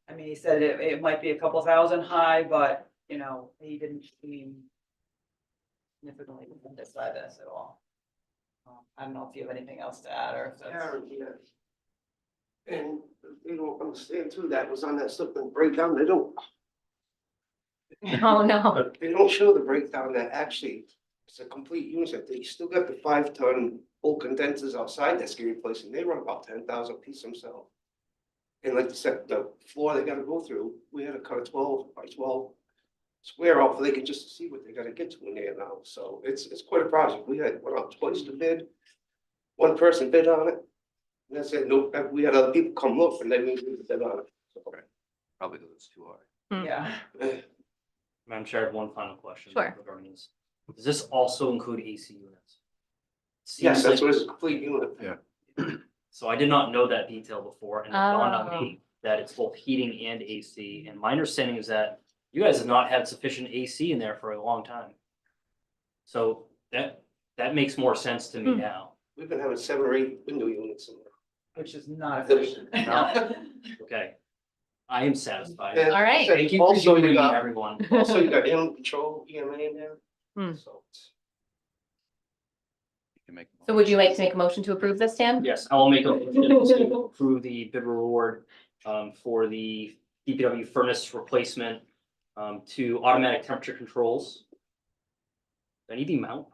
I mean, he said it might be a couple thousand high, but, you know, he didn't seem significantly offended by this at all. I don't know if you have anything else to add, or if that's. Yeah. And they don't understand too, that was on that slip and breakdown, they don't, Oh, no. they don't show the breakdown that actually it's a complete unit. They still got the 5-ton full condensers outside that's getting replaced, and they run about 10,000 a piece themselves. And like I said, the floor they gotta go through, we had to cut a 12 by 12 square off, so they can just see what they gotta get to in there now. So it's quite a project. We had went out twice to bid. One person bid on it. And that's it. No, we had other people come look, and then we bid on it. So, Probably because it's too hard. Yeah. Madam Chair, I have one final question. Sure. Regarding this. Does this also include AC units? yes, Seems that's like- what it's a complete unit. Yeah. So I did not know that detail before, and it dawned on me that it's both heating and AC. And my understanding is that you guys have not had sufficient AC in there for a long time. So that makes more sense to me now. We've been having 7 or 8 window units in there. Which is not efficient. Okay. I am satisfied. And All right. Thank you for Also, you joining me, got, everyone. also you got animal control, EMA in there. Hmm. So You can make. So would you like to make a motion to approve this, Dan? Yes, I will make a motion to approve the bid reward for the DPW furnace replacement to automatic temperature controls. Do I need the amount?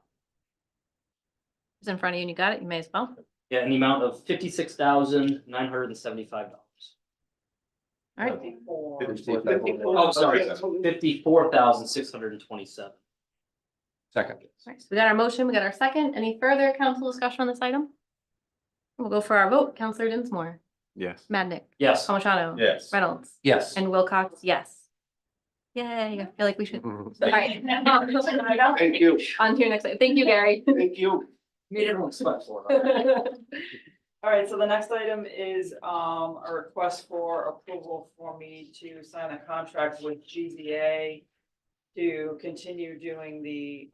It's in front of you and you got it, you may as well. Yeah, in the amount of $56,975. All right, Oh, sorry, 54,627. Second. all right, so we got our motion, we got our second. Any further council discussion on this item? We'll go for our vote. Counselor Dinsmore, Yes. Madnick, Yes. Palmigano. Yes. Reynolds, Yes. and Wilcox, yes. Yay, I feel like we should. Mhm. All right. thank you, On to your next, item. Thank you, Gary. thank you. Made everyone sweat for it. All right, so the next item is a request for approval for me to sign a contract with GZA to continue doing the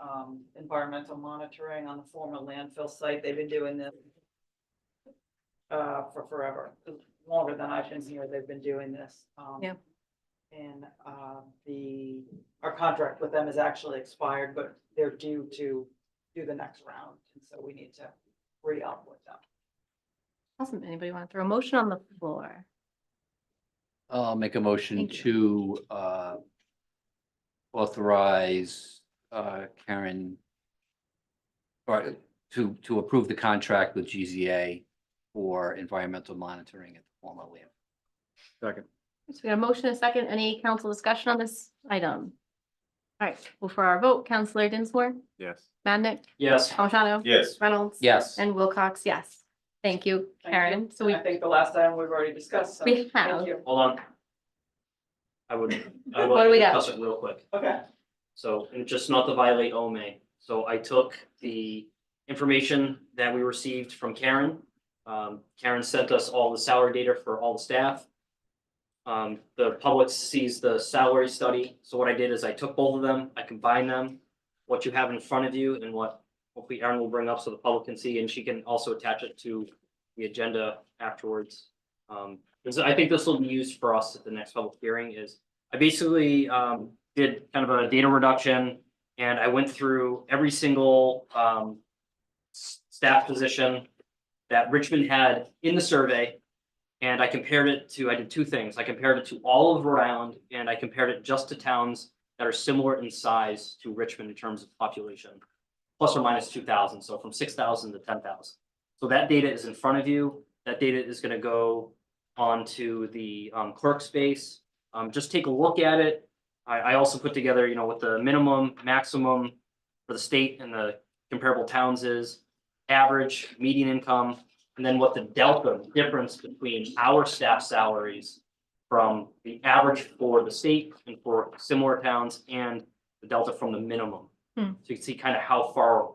environmental monitoring on the former landfill site. They've been doing this for forever, longer than I've been here. They've been doing this. Yeah. And our contract with them is actually expired, but they're due to do the next round. And so we need to re-up with them. Awesome. Anybody want to throw a motion on the floor? I'll make a motion Thank you. to authorize Karen or to approve the contract with GZA for environmental monitoring at the former landfill. Second. So we got a motion, and a second. Any council discussion on this item? All right, well, for our vote, Counselor Dinsmore, Yes. Madnick, Yes. Palmigano. Yes. Reynolds. Yes. And Wilcox, yes. Thank you, Thank Karen. you. So we, I think the last item we've already discussed. So We thank have. you. Hold on. I would What like do we to got? discuss it real quick. Okay. So, and just not to violate OMA. So I took the information that we received from Karen. Karen sent us all the salary data for all the staff. The public sees the salary study. So what I did is I took both of them, I combined them, what you have in front of you and what hopefully Erin will bring up so the public can see, and she can also attach it to the agenda afterwards. I think this will be used for us at the next public hearing is, I basically did kind of a data reduction and I went through every single staff position that Richmond had in the survey. And I compared it to, I did two things. I compared it to all of Rhode Island and I compared it just to towns that are similar in size to Richmond in terms of population, plus or minus 2,000. So from 6,000 to 10,000. So that data is in front of you. That data is going to go onto the clerk space. Just take a look at it. I also put together, what the minimum, maximum for the state and the comparable towns is, average, median income, and then what the delta difference between our staff salaries from the average for the state and for similar towns and the delta from the minimum. Hmm. So you can see kind of how far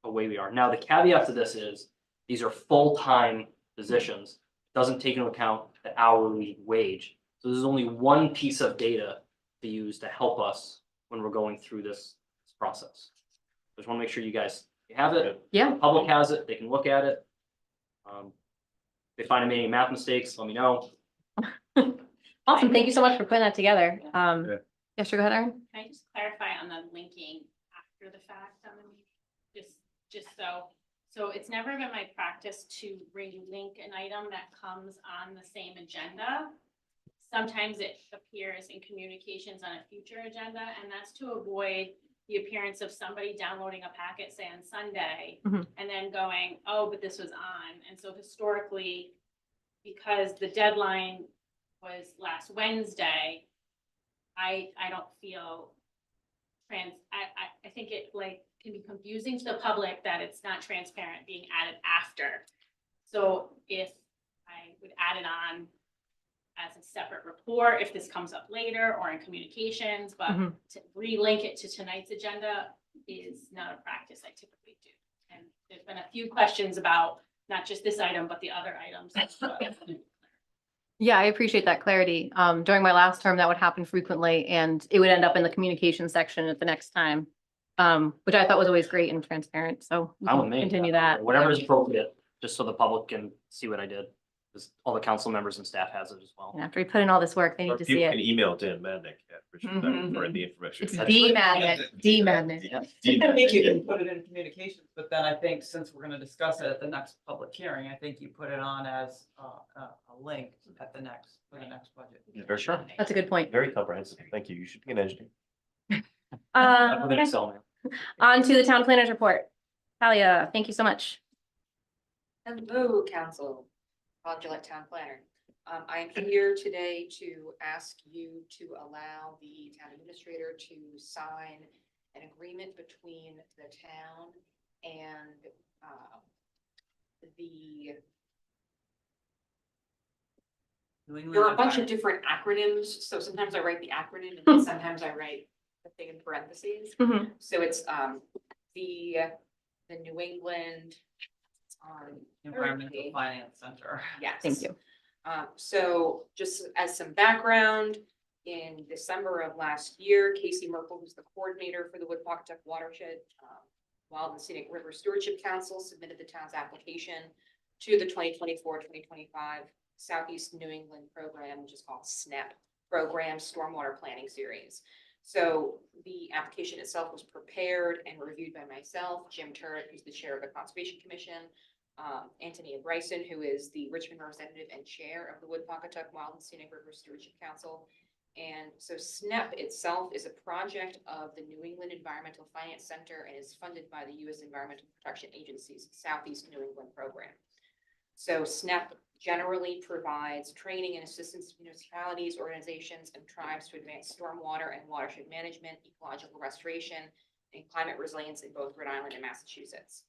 away we are. Now, the caveat to this is these are full-time positions. Doesn't take into account the hourly wage. So there's only one piece of data to use to help us when we're going through this process. Just want to make sure you guys have it. Yeah. The public has it, they can look at it. If they find any math mistakes, let me know. awesome. Thank you so much for putting that together. Yeah, sure. Go ahead, Erin. Can I just clarify on the linking after the fact on the meeting? Just so it's never been my practice to relink an item that comes on the same agenda. Sometimes it appears in communications on a future agenda, and that's to avoid the appearance of somebody downloading a packet, say on Sunday, Mhm. and then going, oh, but this was on. And so historically, because the deadline was last Wednesday, I don't feel I think it can be confusing to the public that it's not transparent being added after. So if I would add it on as a separate report, if this comes up later or in communications, but Mhm. to relink it to tonight's agenda is not a practice I typically do. And there's been a few questions about not just this item, but the other items as well. Yeah, I appreciate that clarity. During my last term, that would happen frequently and it would end up in the communication section at the next time. Which I thought was always great and transparent. So we Fine with can me. continue that. Whatever is appropriate, just so the public can see what I did. Because all the council members and staff has it as well. And after we put in all this work, they Or need to see people can it. email Dan Madnick at Richmond for the information. It's D-magnet. I think you can put it in communications, but then I think since we're gonna discuss it at the next public hearing, I think you put it on as a link at the next, for the next budget. For sure. That's a good point. Very comprehensive. Thank you. You should be an engineer. Not with an Okay. Excel now. On to the town planners report. Talia, thank you so much. Hello, council, Paul Gillette, town planner. I am here today to ask you to allow the town administrator to sign an agreement between the town and the, there are a bunch of different acronyms, so sometimes I write the acronym and then sometimes I write the thing in parentheses. Mhm. So it's the New England Environmental Finance Center. Yes. Thank you. So just as some background, in December of last year, Casey Merkel, who's the coordinator for the Woodpawtuck Watershed Wild and Scenic River Stewardship Council, submitted the town's application to the 2024-2025 Southeast New England program, which is called SNAP Program Stormwater Planning Series. So the application itself was prepared and reviewed by myself, Jim Turek, who's the chair of the Conservation Commission, Antonia Bryson, who is the Richmond representative and chair of the Woodpawtuck Wild and Scenic River Stewardship Council. And so SNEP itself is a project of the New England Environmental Finance Center and is funded by the U.S. Environmental Protection Agency's Southeast New England program. So SNEP generally provides training and assistance to municipalities, organizations, and tribes to advance stormwater and watershed management, ecological restoration, and climate resilience in both Rhode Island and Massachusetts.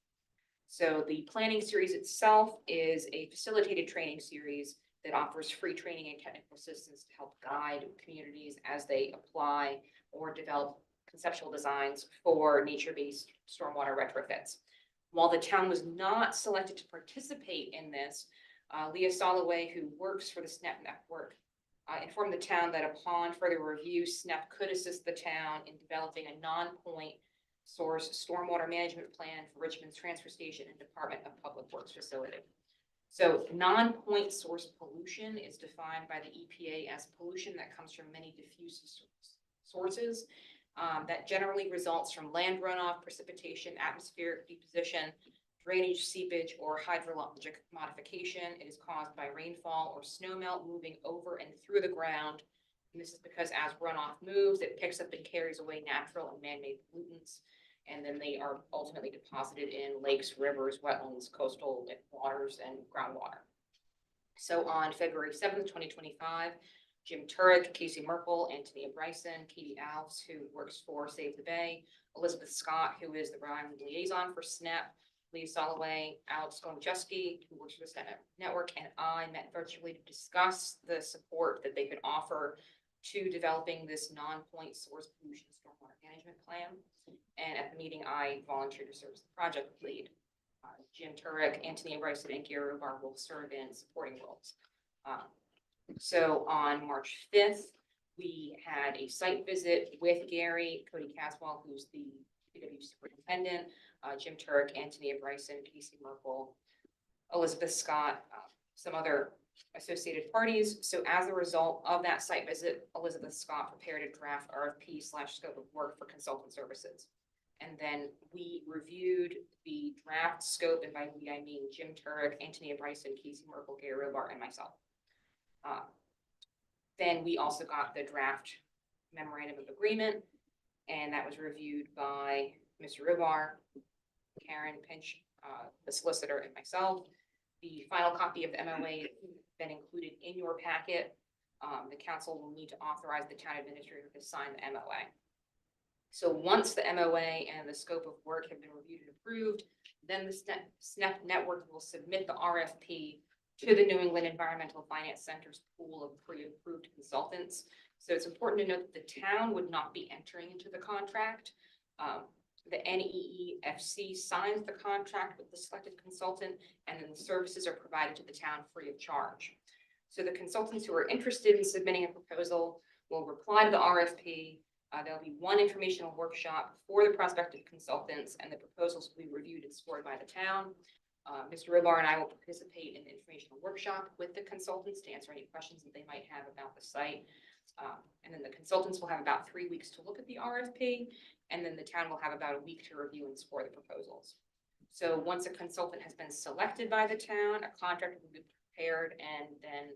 So the planning series itself is a facilitated training series that offers free training and technical assistance to help guide communities as they apply or develop conceptual designs for nature-based stormwater retrofits. While the town was not selected to participate in this, Leah Soloway, who works for the SNEP network, informed the town that upon further review, SNEP could assist the town in developing a non-point source stormwater management plan for Richmond's transfer station and Department of Public Works facility. So non-point source pollution is defined by the EPA as pollution that comes from many diffuse sources that generally results from land runoff, precipitation, atmospheric deposition, drainage, seepage, or hydrologic modification. It is caused by rainfall or snowmelt moving over and through the ground. And this is because as runoff moves, it picks up and carries away natural and man-made pollutants, and then they are ultimately deposited in lakes, rivers, wetlands, coastal waters, and groundwater. So on February 7th, 2025, Jim Turek, Casey Merkel, Antonia Bryson, Katie Alves, who works for Save the Bay, Elizabeth Scott, who is the Rhode Island liaison for SNEP, Leah Soloway, Alex Gonjuski, who works for the SNEP network, and I met virtually to discuss the support that they could offer to developing this non-point source pollution stormwater management plan. And at the meeting, I volunteered to serve as the project lead. Jim Turek, Antonia Bryson, and Gary Robar will serve in supporting roles. So on March 5th, we had a site visit with Gary, Cody Caswell, who's the DPW superintendent, Jim Turek, Antonia Bryson, Casey Merkel, Elizabeth Scott, some other associated parties. So as a result of that site visit, Elizabeth Scott prepared a draft RFP/scope of work for consultant services. And then we reviewed the draft scope, and by we I mean Jim Turek, Antonia Bryson, Casey Merkel, Gary Robar, and myself. Then we also got the draft memorandum of agreement, and that was reviewed by Mr. Robar, Karen Pinch, the solicitor, and myself. The final copy of the MOA has been included in your packet. The council will need to authorize the town administrator to sign the MOA. So once the MOA and the scope of work have been reviewed and approved, then the SNEP network will submit the RFP to the New England Environmental Finance Center's pool of pre-approved consultants. So it's important to note that the town would not be entering into the contract. The NEEFC signs the contract with the selected consultant, and then the services are provided to the town free of charge. So the consultants who are interested in submitting a proposal will reply to the RFP. There'll be one informational workshop for the prospective consultants, and the proposals will be reviewed and scored by the town. Mr. Robar and I will participate in the informational workshop with the consultants to answer any questions that they might have about the site. And then the consultants will have about 3 weeks to look at the RFP, and then the town will have about a week to review and score the proposals. So once a consultant has been selected by the town, a contract will be prepared, and then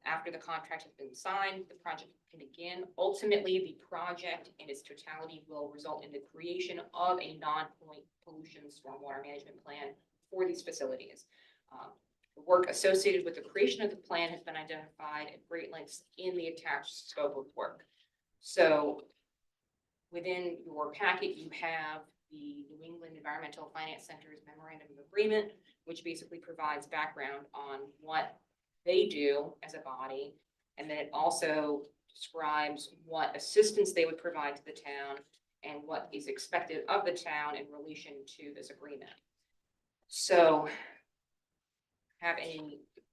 after the contract has been signed, the project can begin. Ultimately, the project in its totality will result in the creation of a non-point pollution stormwater management plan for these facilities. The work associated with the creation of the plan has been identified at great lengths in the attached scope of work. So within your packet, you have the New England Environmental Finance Center's Memorandum of Agreement, which basically provides background on what they do as a body. And then it also describes what assistance they would provide to the town and what is expected of the town in relation to this agreement. So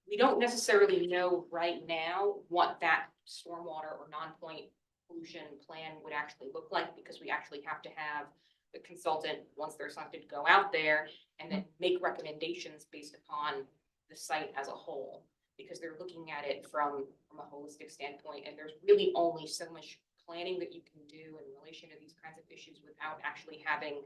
we don't necessarily know right now what that stormwater or non-point pollution plan would actually look like, because we actually have to have the consultant, once they're selected, go out there and then make recommendations based upon the site as a whole, because they're looking at it from a holistic standpoint, and there's really only so much planning that you can do in relation to these kinds of issues without actually having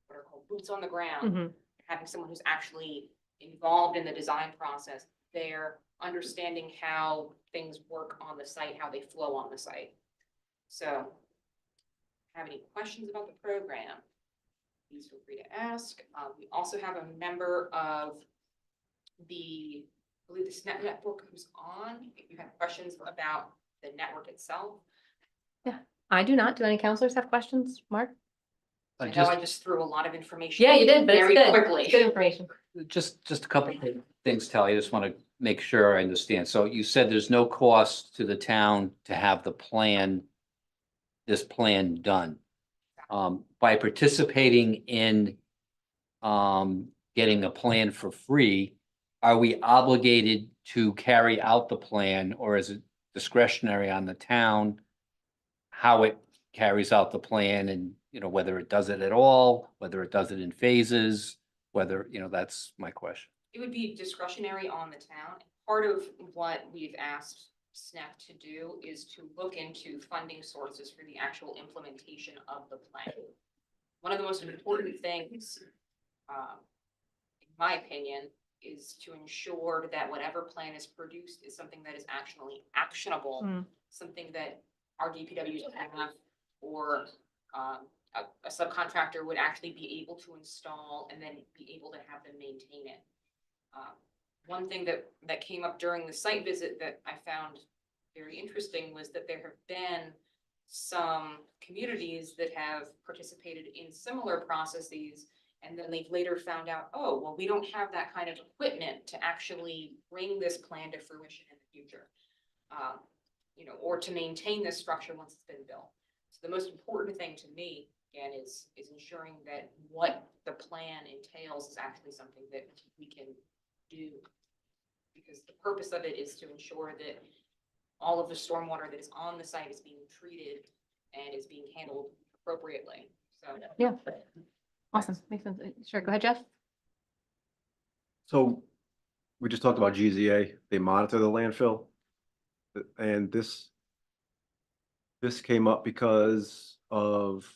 what are called boots on the ground, having someone who's actually involved in the design process, they're understanding how things work on the site, how they flow on the site. So, have any questions about the program, please feel free to ask. We also have a member of I believe the SNET network who's on, if you have questions about the network itself. I do not. Do any counselors have questions, Mark? I know I just threw a lot of information. Yeah, you did, but it's very good. quickly. It's good information. Just a couple of things, Tally. I just want to make sure I understand. So you said there's no cost to the town to have this plan done. By participating in getting a plan for free, are we obligated to carry out the plan, or is it discretionary on the town how it carries out the plan, and whether it does it at all, whether it does it in phases, whether that's my question. It would be discretionary on the town. Part of what we've asked SNEP to do is to look into funding sources for the actual implementation of the plan. One of the most important things, in my opinion, is to ensure that whatever plan is produced is something that is actually actionable, something that our DPWs have, or a subcontractor would actually be able to install and then be able to have them maintain it. One thing that came up during the site visit that I found very interesting was that there have been some communities that have participated in similar processes, and then they've later found out, oh, well, we don't have that kind of equipment to actually bring this plan to fruition in the future, or to maintain this structure once it's been built. So the most important thing to me, again, is ensuring that what the plan entails is actually something that we can do, because the purpose of it is to ensure that all of the stormwater that is on the site is being treated and is being handled appropriately. So Yeah. Awesome. Makes sense. Sure. Go ahead, Jeff. So we just talked about GZA, they monitor the landfill. And this came up because of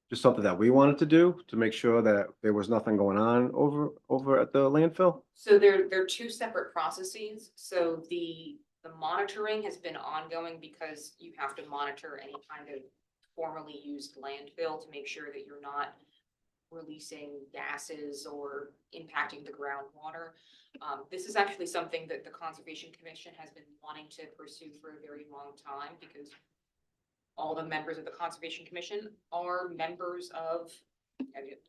just something that we wanted to do to make sure that there was nothing going on over at the landfill. So they're two separate processes. So the monitoring has been ongoing because you have to monitor any kind of formerly used landfill to make sure that you're not releasing gases or impacting the groundwater. This is actually something that the Conservation Commission has been wanting to pursue for a very long time, because all the members of the Conservation Commission are members of,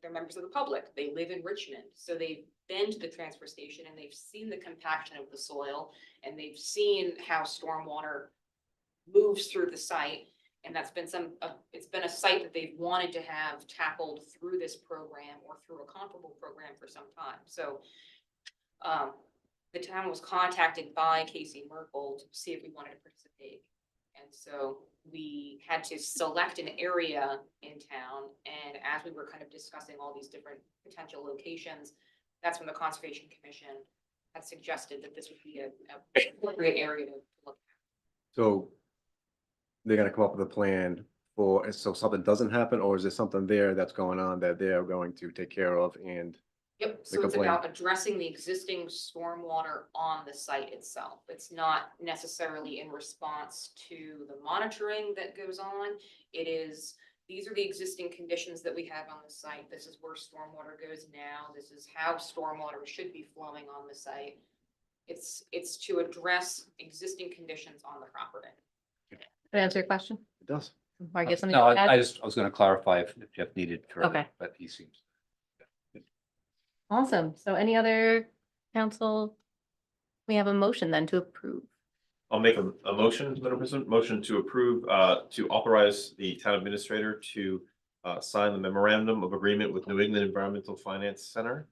they're members of the public. They live in Richmond. So they've been to the transfer station and they've seen the compaction of the soil, and they've seen how stormwater moves through the site. And that's been it's been a site that they've wanted to have tackled through this program or through a comparable program for some time. So the town was contacted by Casey Merkel to see if we wanted to participate. And so we had to select an area in town, and as we were kind of discussing all these different potential locations, that's when the Conservation Commission had suggested that this would be a appropriate area to look at. So they're gonna come up with a plan for, so something doesn't happen, or is there something there that's going on that they're going to take care of and Yep, so Make a it's plan. about addressing the existing stormwater on the site itself. It's not necessarily in response to the monitoring that goes on. It is, these are the existing conditions that we have on the site. This is where stormwater goes now. This is how stormwater should be flowing on the site. It's to address existing conditions on the property. Did I answer your question? it does? Or get something No, to add? I was gonna clarify if Jeff needed further, Okay. but he seems. Awesome. So any other council? We have a motion then to approve. I'll make a motion, Madam President, motion to approve, to authorize the town administrator to sign the memorandum of agreement with New England Environmental Finance Center.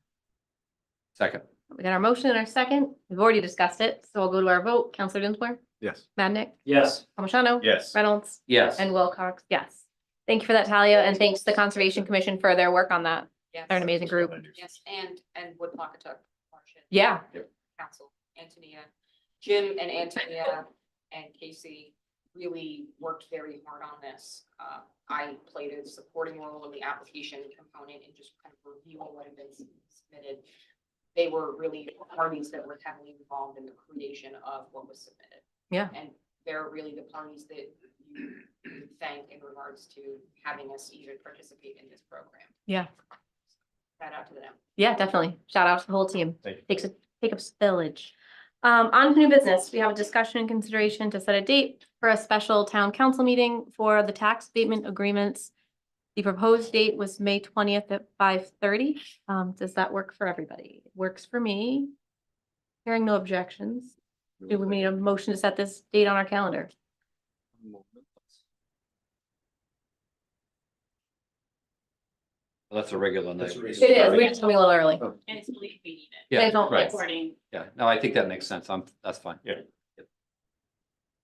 Second, We got our motion and our second. We've already discussed it, so we'll go to our vote. Counselor Dinsmore, Yes. Madnick, Yes. Palmigano. Yes. Reynolds yes. and Wilcox, yes. Thank you for that, Talia, and thanks to the Conservation Commission for their work on that. Yes. They're an amazing group. Yes, and Wood Pawcatuck Marshall. Yeah. Council, Antonia, Jim and Antonia and Casey really worked very hard on this. I played a supporting role in the application component and just kind of reviewing what had been submitted. They were really parties that were heavily involved in the creation of what was submitted. Yeah. And they're really the parties that you thank in regards to having us even participate in this program. Yeah. Shout out to them. Yeah, definitely. Shout out to the whole team. Thank you. Takes a village. On to new business. We have a discussion and consideration to set a date for a special town council meeting for the tax abatement agreements. The proposed date was May 20th at 5:30. Does that work for everybody? It works for me. Hearing no objections. Do we need a motion to set this date on our calendar? That's a regular night. It is. We're just coming a little early. And it's believed we need it. They Yeah, don't right. According, Yeah, no, I think that makes sense. That's fine. Yeah.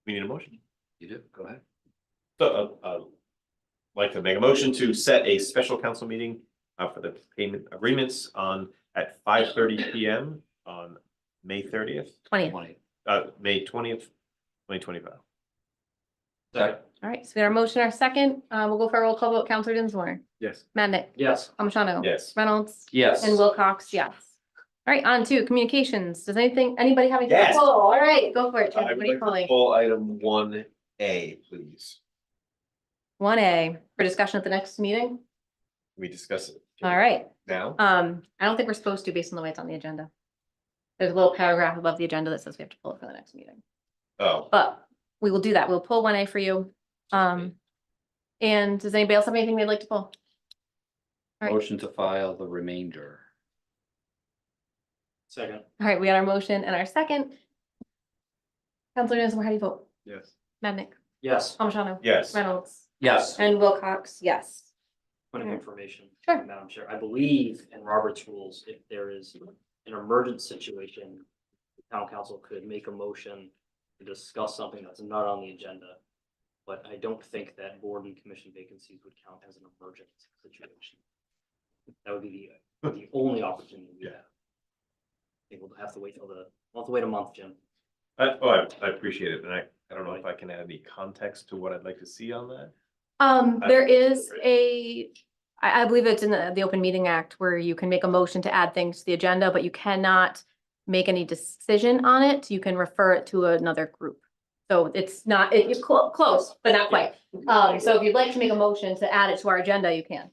We need a motion. You do, go ahead. So, like to make a motion to set a special council meeting for the payment agreements at 5:30 PM on May 30th, 20th. May 20th, 2025. Second, All right, so we got our motion, our second. We'll go for a roll call vote. Counselor Dinsmore, Yes. Madnick, Yes. Palmigano. Yes. Reynolds yes. and Wilcox, yes. All right, on to communications. Does anybody have anything? to Yes. pull? All right, go for it. Jeff. I What would are you like to pulling? pull item 1A, please. 1A for discussion at the next meeting. We discuss it. All right. Now, I don't think we're supposed to based on the way it's on the agenda. There's a little paragraph above the agenda that says we have to pull it for the next meeting, oh, but we will do that. We'll pull 1A for you. And does anybody else have anything they'd like to pull? All right. Motion to file the remainder. Second. All right, we got our motion and our second. Counselor Dinsmore, how do you vote? Yes. Madnick, Yes. Palmigano. yes. Reynolds Yes. and Wilcox, yes. Point of Mhm. information. Sure. Madam Chair, I believe in Robert's rules, if there is an emergent situation, the town council could make a motion to discuss something that's not on the agenda. But I don't think that board and commission vacancies would count as an emergent situation. That would be the only opportunity we have. I think we'll have to wait we'll have to wait a month, Jim. I appreciate it, and I don't know if I can add any context to what I'd like to see on that. There is I believe it's in the Open Meeting Act where you can make a motion to add things to the agenda, but you cannot make any decision on it. You can refer it to another group. So it's not, it's close, but not quite. So if you'd like to make a motion to add it to our agenda, you can.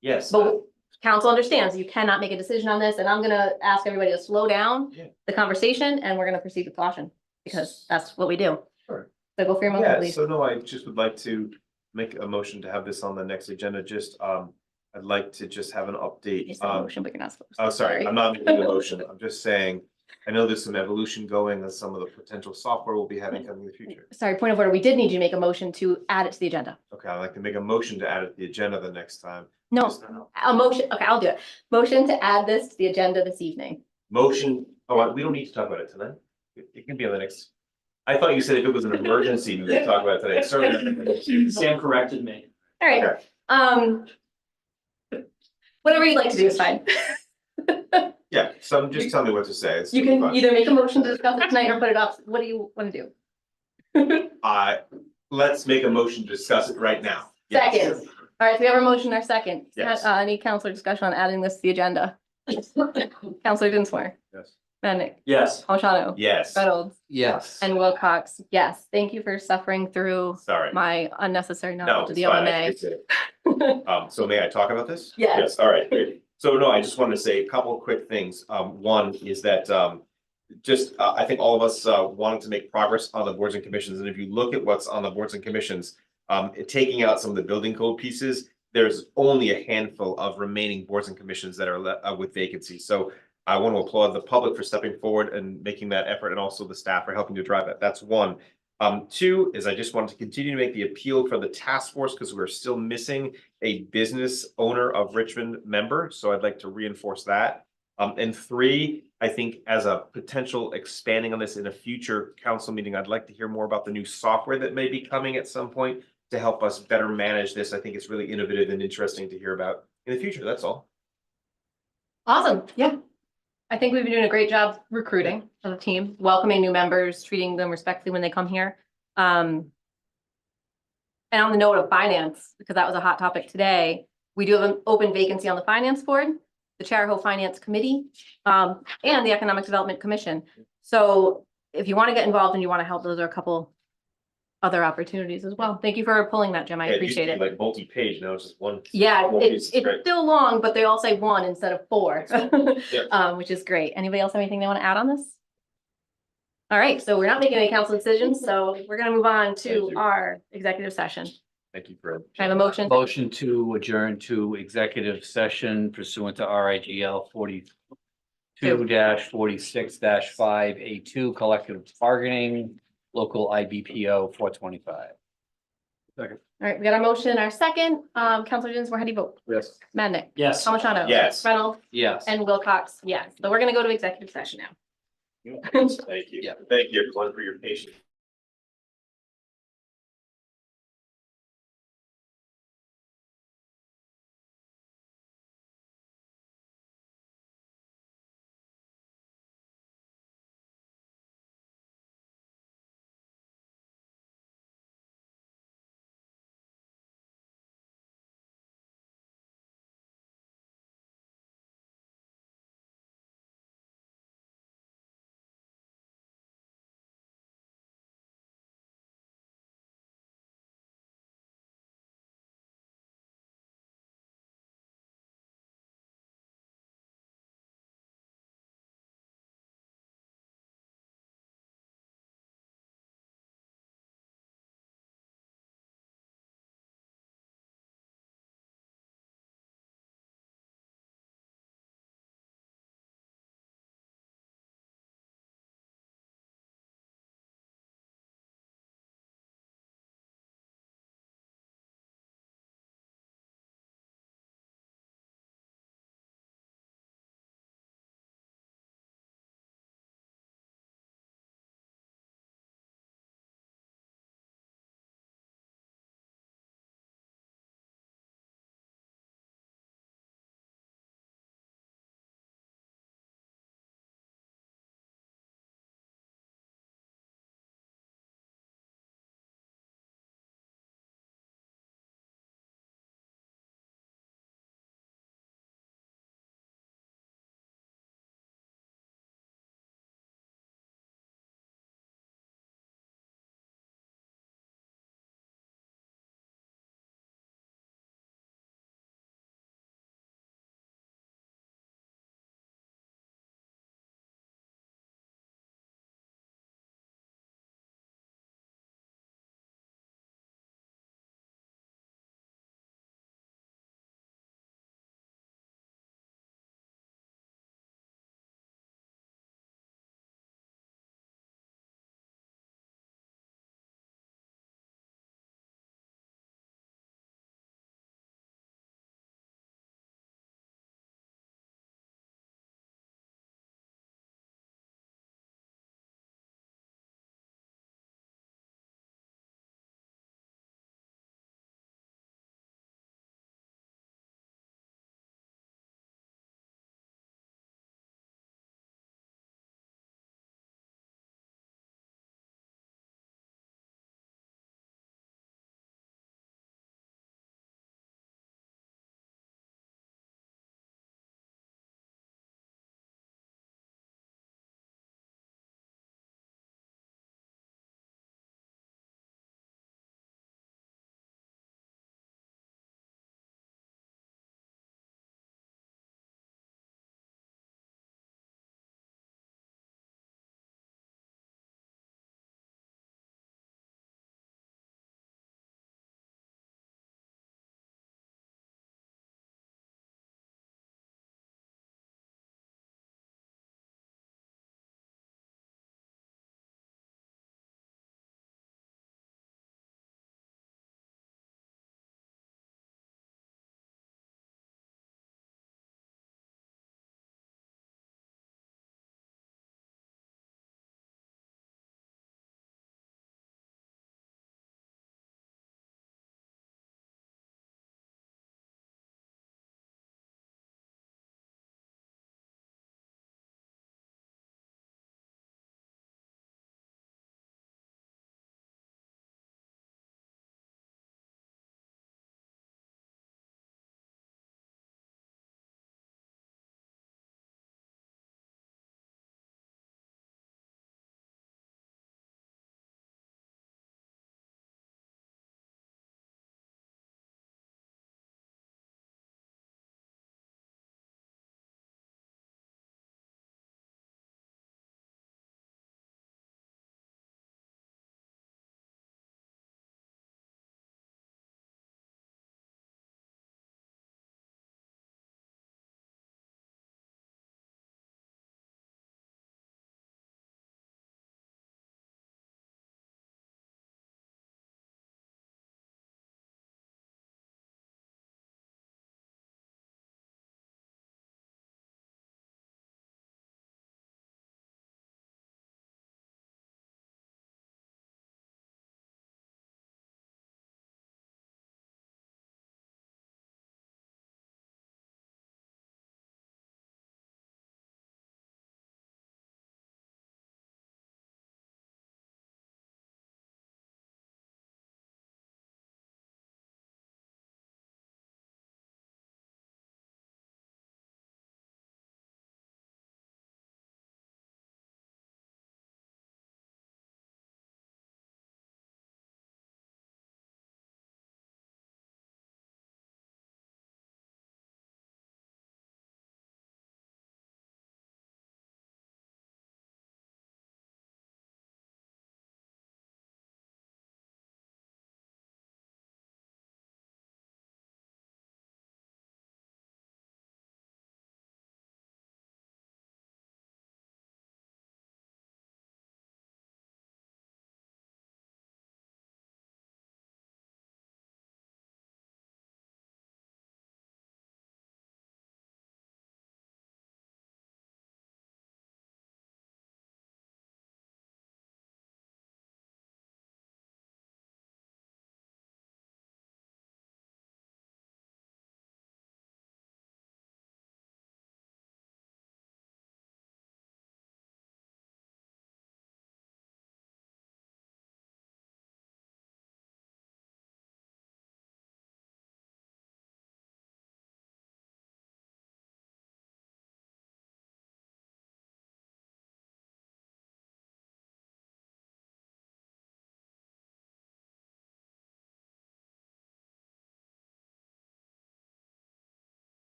Yes. But council understands you cannot make a decision on this, and I'm gonna ask everybody to slow down Yeah. the conversation, and we're gonna proceed with caution, because that's what we do. Sure. So go for your motion, Yeah, please. so no, I just would like to make a motion to have this on the next agenda, just, I'd like to just have an update. It's a motion, but you're not supposed to. Oh, sorry, I'm not making a motion, I'm just saying, I know there's some evolution going on some of the potential software we'll be having coming in the future. Sorry, point of order, we did need you to make a motion to add it to the agenda. Okay, I'd like to make a motion to add it to the agenda the next time. No, Just- a motion, okay, I'll do it. Motion to add this to the agenda this evening. Motion, we don't need to talk about it tonight. It can be on the next, I thought you said if it was an emergency, we would talk about it today. Sorry. Sam corrected me. All right, whatever you'd like to do is fine. Yeah, just tell me what to say. It's You can fine. either make a motion to discuss it tonight or put it off. What do you want to do? Let's make a motion to discuss it right now. Yes. Second. All right, so we have a motion, our second. Yes. Any councilor discussion on adding this to the agenda? Counselor Dinsmore, Yes. Madnick, Yes. Palmigano, Yes, Reynolds, Yes. and Wilcox. Yes, thank you for suffering through sorry. my unnecessary No, knowledge of it's the fine. I OMA. appreciate it. So may I talk about this? Yes. All right, great. So no, I just wanted to say a couple of quick things. One is that, I think all of us, wanted to make progress on the boards and commissions. And if you look at what's on the boards and commissions, taking out some of the building code pieces, there's only a handful of remaining boards and commissions that are with vacancies. So I want to applaud the public for stepping forward and making that effort, and also the staff for helping to drive that. That's one. Two is I just wanted to continue to make the appeal for the task force, because we're still missing a business owner of Richmond member. So I'd like to reinforce that. And three, I think as a potential expanding on this in a future council meeting, I'd like to hear more about the new software that may be coming at some point to help us better manage this. I think it's really innovative and interesting to hear about in the future. That's all. Awesome, yeah. I think we've been doing a great job recruiting as a team, welcoming new members, treating them respectfully when they come here. And on the note of finance, because that was a hot topic today, we do have an open vacancy on the finance board, the Charahoe Finance Committee, and the Economic Development Commission. So if you want to get involved and you want to help, those are a couple other opportunities as well. Thank you for pulling that, Jim. I Yeah, used to appreciate be it. Like multi-page, now it's just one. Yeah, one piece. it's Great. still long, but they all say one instead of four, Yeah. which is great. Anybody else have anything they want to add on this? All right, so we're not making any council decisions, so we're gonna move on Thank to you. our executive session. Thank you, Fred. Can I have a motion? Motion to adjourn to executive session pursuant to RIGL 42-46-5A2 collective bargaining, local IBPO 425. All right, we got a motion, our second, Counselor Dinsmore, how do you vote? Yes. Madnick, Yes. Palmigano. Yes. Reynolds, Yes. and Wilcox, yes. So we're gonna go to executive session now. Thank you. Yeah. Thank you, everyone, for your patience.